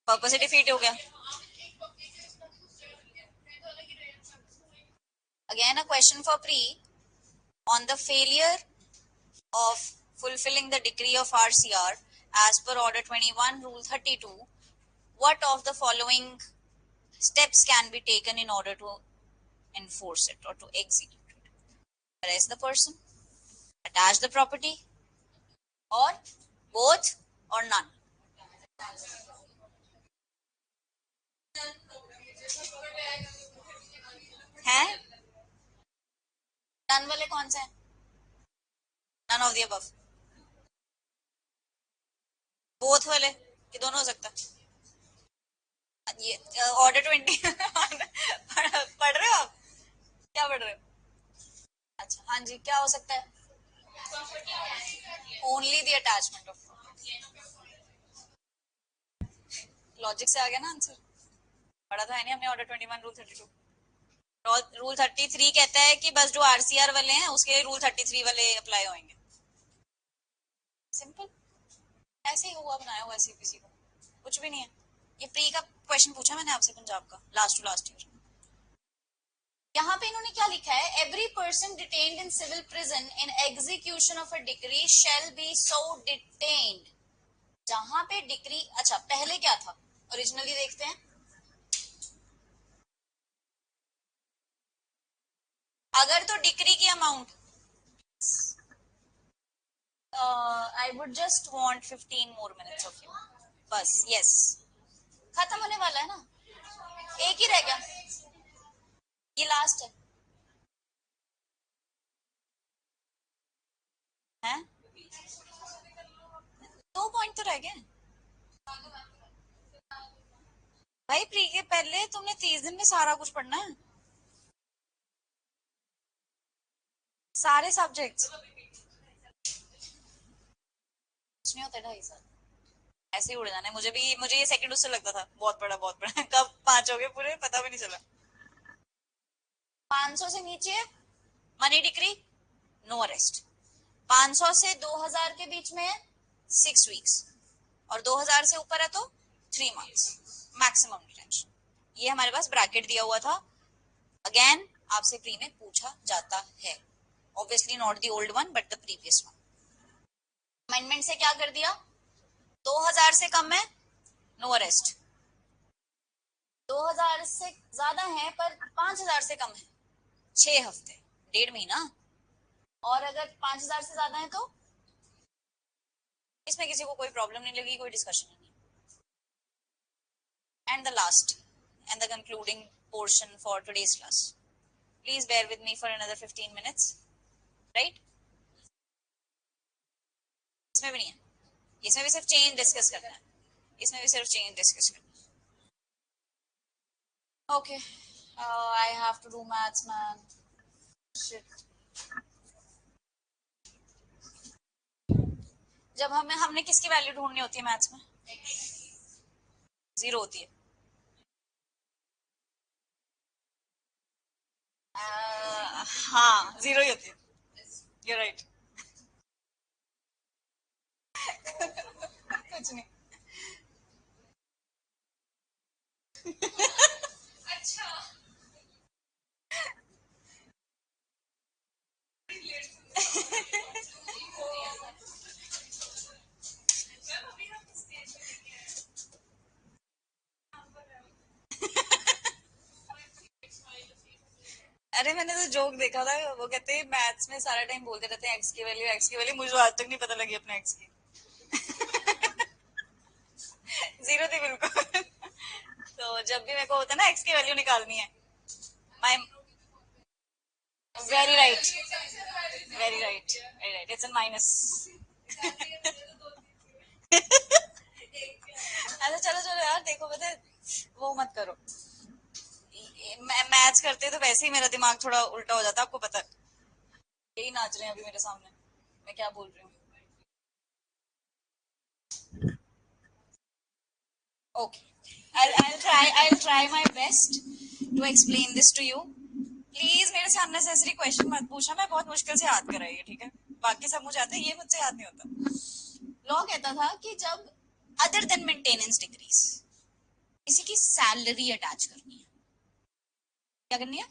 पर्पस ही डिफीट हो गया। Again a question for pre on the failure of fulfilling the decree of RCR as per order 21 rule 32, what of the following steps can be taken in order to enforce it or to execute it? Arrest the person, attach the property, or both, or none? हैं? None वाले कौन से हैं? None of the above. Both वाले कि दोनों हो सकता है? ये ऑर्डर 20 पढ़ रहे हो आप? क्या पढ़ रहे हो? अच्छा, हाँ जी, क्या हो सकता है? Only the attachment of, logic से आ गया ना आंसर। पढ़ा तो है नहीं हमने ऑर्डर 21 रूल 32। रूल 33 कहता है कि बस जो आरसीआर वाले हैं उसके लिए रूल 33 वाले अप्लाई होंगे। सिंपल, ऐसे ही हुआ बनाया हुआ सीपीसी को, कुछ भी नहीं है। ये प्री का क्वेश्चन पूछा मैंने आपसे पंजाब का, लास्ट टू लास्ट ईयर। यहाँ पे इन्होंने क्या लिखा है? Every person detained in civil prison in execution of a decree shall be so detained. जहां पे डिक्री, अच्छा पहले क्या था ओरिजिनली, देखते हैं। अगर तो डिक्री की amount, I would just want 15 more minutes of you, बस। यस, खत्म होने वाला है ना, एक ही रह गया, ये लास्ट है। 2 पॉइंट तो रह गए भाई। प्री के पहले तुमने 30 दिन में सारा कुछ पढ़ना है, सारे सब्जेक्ट्स। कुछ नहीं होता 2.5 साल, ऐसे ही उड़ जाना है। मुझे ये सेकंड उससे लगता था बहुत बड़ा बहुत बड़ा कब 5 हो गए पूरे पता भी नहीं चला। 500 से नीचे मनी डिक्री, नो अरेस्ट। 500 से 2000 के बीच में है 6 वीक्स, और 2000 से ऊपर है तो 3 मंथ्स मैक्सिमम डिटेंशन। ये हमारे पास ब्रैकेट दिया हुआ था। अगेन आपसे प्री में पूछा जाता है, obviously not the old one but the previous one. Amendment से क्या कर दिया? 2000 से कम है नो अरेस्ट, 2000 से ज्यादा है पर 5000 से कम है 6 हफ्ते, 1.5 महीना, और अगर 5000 से ज्यादा है तो इसमें किसी को कोई प्रॉब्लम नहीं लगी, कोई डिस्कशन नहीं। And the last and the concluding portion for today's class, please bear with me for another 15 minutes, right? इसमें भी नहीं है, इसमें भी सिर्फ चेंज डिस्कस करना है, इसमें भी सिर्फ चेंज डिस्कस करना है। Okay, I have to do maths man, shit. जब हमने किसकी वैल्यू ढूंढनी होती है मैथ्स में? 0 होती है। हाँ 0 ही होती है, यू राइट। कुछ नहीं। अच्छा, अरे मैंने तो जोक देखा था, वो कहते हैं मैथ्स में सारा टाइम बोलते रहते हैं एक्स की वैल्यू, मुझे आज तक नहीं पता लगी अपने एक्स की। 0 थी बिल्कुल। तो जब भी मेरे को होता है ना एक्स की वैल्यू निकालनी है, my, very right, very right, very right, it's in minus. अच्छा चलो चलो यार, देखो पता है, वो मत करो। मैथ्स करते तो वैसे ही मेरा दिमाग थोड़ा उल्टा हो जाता, आपको पता है। यही नाच रहे हैं अभी मेरे सामने, मैं क्या बोल रही हूँ। Okay, I'll try my best to explain this to you. Please मेरे से अननेसेसरी क्वेश्चन मत पूछना, मैं बहुत मुश्किल से याद कराई है, ठीक है? बाकी सब मुझे आते हैं, ये मुझसे याद नहीं होता। लॉ कहता था कि जब अदर देन मेंटेनेंस डिक्रीज किसी की सैलरी अटैच करनी है, क्या करनी है?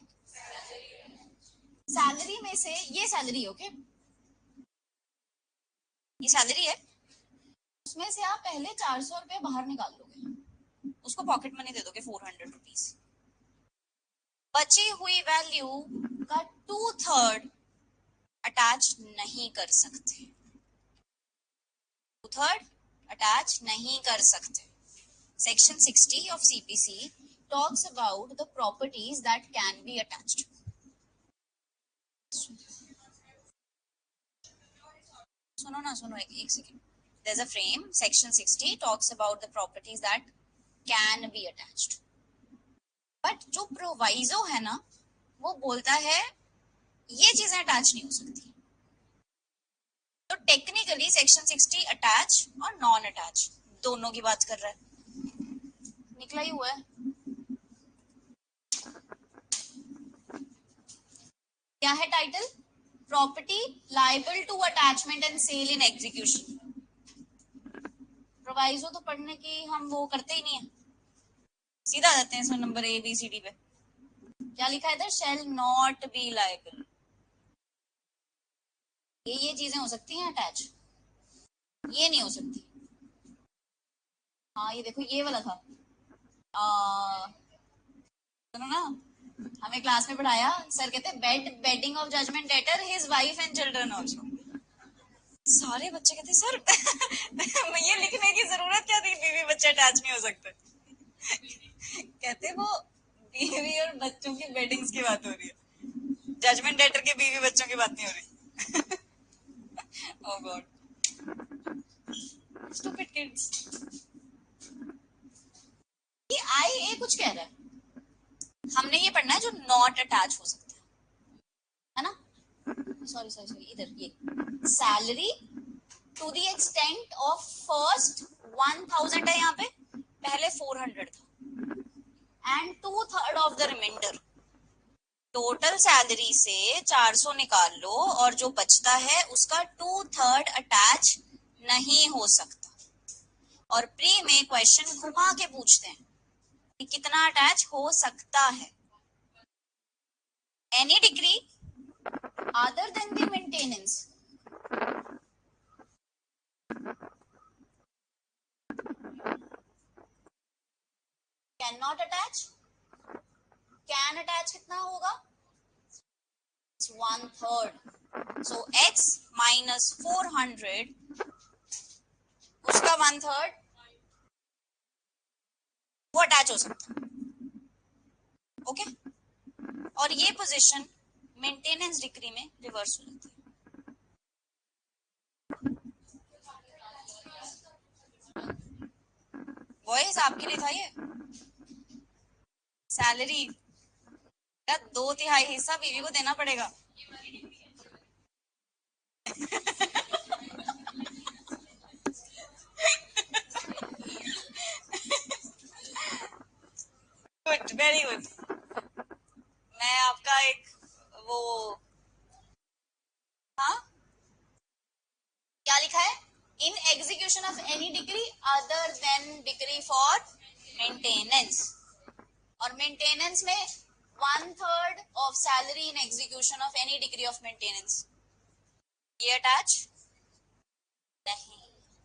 सैलरी में से ये सैलरी, ओके, ये सैलरी है, उसमें से आप पहले 400 रुपए बाहर निकाल लोगे, उसको पॉकेट मनी दे दोगे 400 रुपीज। बची हुई वैल्यू का 2/3 अटैच नहीं कर सकते, 2/3 अटैच नहीं कर सकते। Section 60 of CPC talks about the properties that can be attached. सुनो ना, सुनो एक second. There's a frame. Section 60 talks about the properties that can be attached. But जो proviso है ना, वो बोलता है ये चीजें अटैच नहीं हो सकती। तो टेक्निकली सेक्शन 60 अटैच और नॉन अटैच दोनों की बात कर रहा है, निकला ही हुआ है। क्या है title? Property liable to attachment and sale in execution. Proviso तो पढ़ने की हम वो करते ही नहीं है, सीधा आ जाते हैं इसमें number A B C D पे। क्या लिखा है इधर? Shall not be liable. ये चीजें हो सकती हैं अटैच, ये नहीं हो सकती। हाँ ये देखो ये वाला था, सुनो ना, हमें क्लास में पढ़ाया, सर कहते bedding of judgment debtor his wife and children also. सारे बच्चे कहते सर ये लिखने की जरूरत क्या थी, बीवी बच्चे अटैच नहीं हो सकते। कहते वो बीवी और बच्चों की बेडिंग्स की बात हो रही है, जजमेंट डेटर के बीवी बच्चों की बात नहीं हो रही। ओह गॉड, स्टूपिड किड्स। ये आई ए कुछ कह रहा है, हमने ये पढ़ना है जो नॉट अटैच हो सकता है ना। सॉरी सॉरी सॉरी, इधर ये salary to the extent of first 1000 है, यहाँ पे पहले 400 था, and 2/3 of the remainder. Total salary से 400 निकाल लो और जो बचता है उसका 2/3 अटैच नहीं हो सकता। और प्री में क्वेश्चन घुमा के पूछते हैं कि कितना अटैच हो सकता है। Any degree other than the maintenance cannot attach, can attach कितना होगा? 1/3। so x minus 400 उसका 1/3 वो अटैच हो सकता है। ओके, और ये पोजीशन मेंटेनेंस डिग्री में रिवर्स हो जाती है। वॉइस आपके लिए था ये। सैलरी का 2/3 हिस्सा बीवी को देना पड़ेगा। Good, very good. मैं आपका एक वो, हाँ क्या लिखा है? इन execution of any degree other than degree for maintenance. और मेंटेनेंस में 1/3 of salary in execution of any degree of maintenance, ये अटैच नहीं।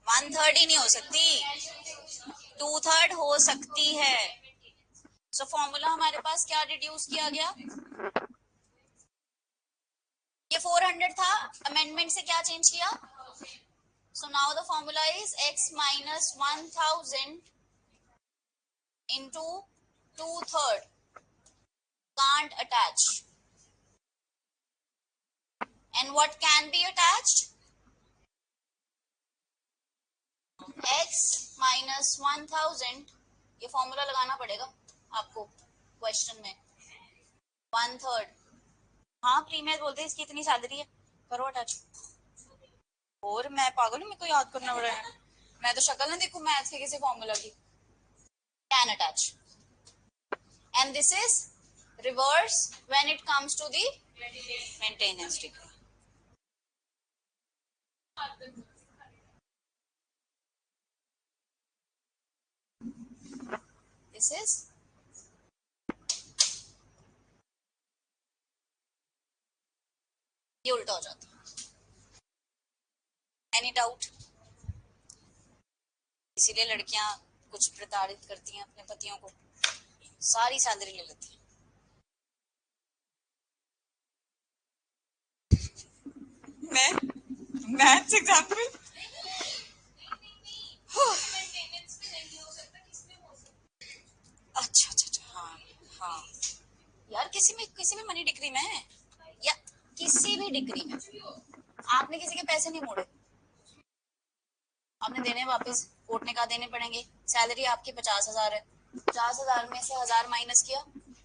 1/3 ही नहीं हो सकती, 2/3 हो सकती है। सो फॉर्मूला हमारे पास क्या डिड्यूस किया गया? ये 400 था, अमेंडमेंट से क्या चेंज किया? So now the formula is x minus 1000 into 2/3 can't attach. And what can be attached? x minus 1000, ये फॉर्मूला लगाना पड़ेगा आपको क्वेश्चन में। 1/3, हाँ प्रीमियर बोलते हैं इसकी इतनी सैलरी है, करो अटैच। और मैं पागल हूँ, मेरे को याद करना पड़ रहा है, मैं तो शक्ल ना देखूं मैथ्स के किसी फॉर्मूला की। Can attach, and this is reverse when it comes to the maintenance degree. This is ये उल्टा हो जाता। Any doubt? इसीलिए लड़कियां कुछ प्रताड़ित करती हैं अपने पतियों को, सारी सैलरी ले लेती हैं। मैं मैथ्स एग्जाम्पल अच्छा अच्छा अच्छा, हाँ हाँ यार, किसी भी मनी डिग्री में या किसी भी डिग्री में आपने किसी के पैसे नहीं मोड़े, आपने देने वापस, कोर्ट ने कहा देने पड़ेंगे। सैलरी आपकी 50,000 है, 50,000 में से 1,000 माइनस किया,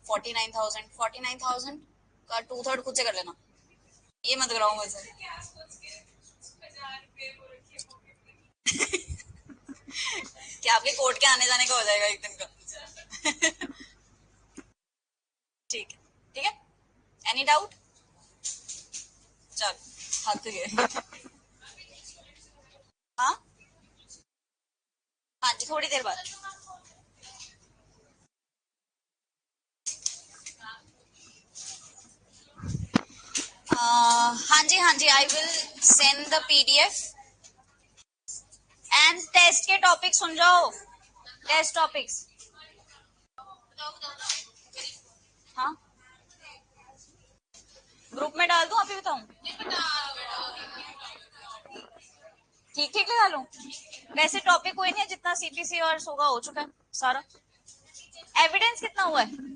49,000, 49,000 का 2/3 खुद से कर लेना, ये मत कराऊं वैसे। क्या आपके कोर्ट के आने जाने का हो जाएगा एक दिन का। ठीक है, ठीक है, एनी डाउट? चल हाथ गए। हाँ हाँ जी, थोड़ी देर बाद। हाँ जी हाँ जी, I will send the PDF and test के टॉपिक सुन जाओ, टेस्ट टॉपिक्स। हाँ ग्रुप में डाल दूं, अभी बताऊं? ठीक ठीक लगा लूं? वैसे टॉपिक कोई नहीं है, जितना सीपीसी और सोगा हो चुका है सारा। एविडेंस कितना हुआ है?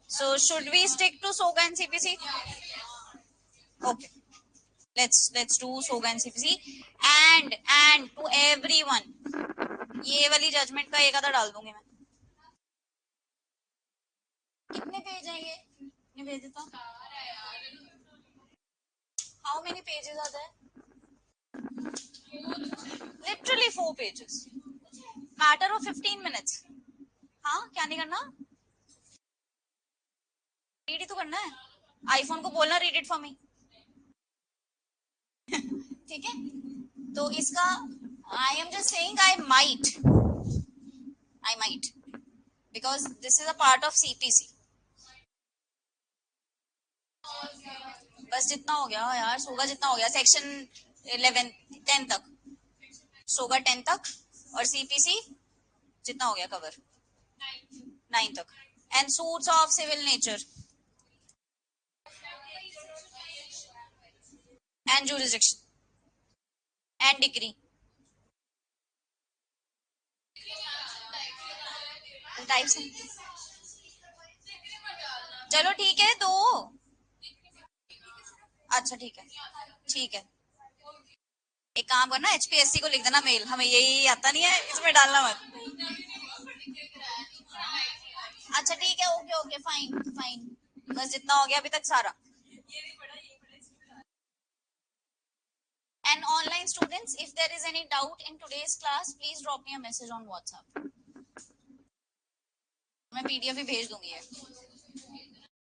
So should we stick to SOGA and CPC? Okay, let's do SOGA and CPC and to everyone, ये वाली जजमेंट का एक आधा डाल दूंगी मैं। कितने पेज हैं ये भेज देता। How many pages are there? Literally 4 pages. Matter of 15 minutes. हाँ क्या नहीं करना, रीड ही तो करना है। आईफोन को बोलना रीड इट फॉर मी, ठीक है? तो इसका I am just saying I might because this is a part of CPC. बस जितना हो गया यार, सोगा जितना हो गया, सेक्शन 11 10 तक, सोगा 10 तक, और सीपीसी जितना हो गया कवर 9 तक, and suits of civil nature and jurisdiction and degree. Types हैं, चलो ठीक है दो। अच्छा ठीक है, ठीक है, एक काम करना, एचपीएससी को लिख देना मेल, हमें यही आता नहीं है, इसमें डालना मत। अच्छा ठीक है, ओके ओके, फाइन फाइन, बस जितना हो गया अभी तक सारा। And online students, if there is any doubt in today's class, please drop me a message on WhatsApp. मैं पीडीएफ भी भेज दूंगी है।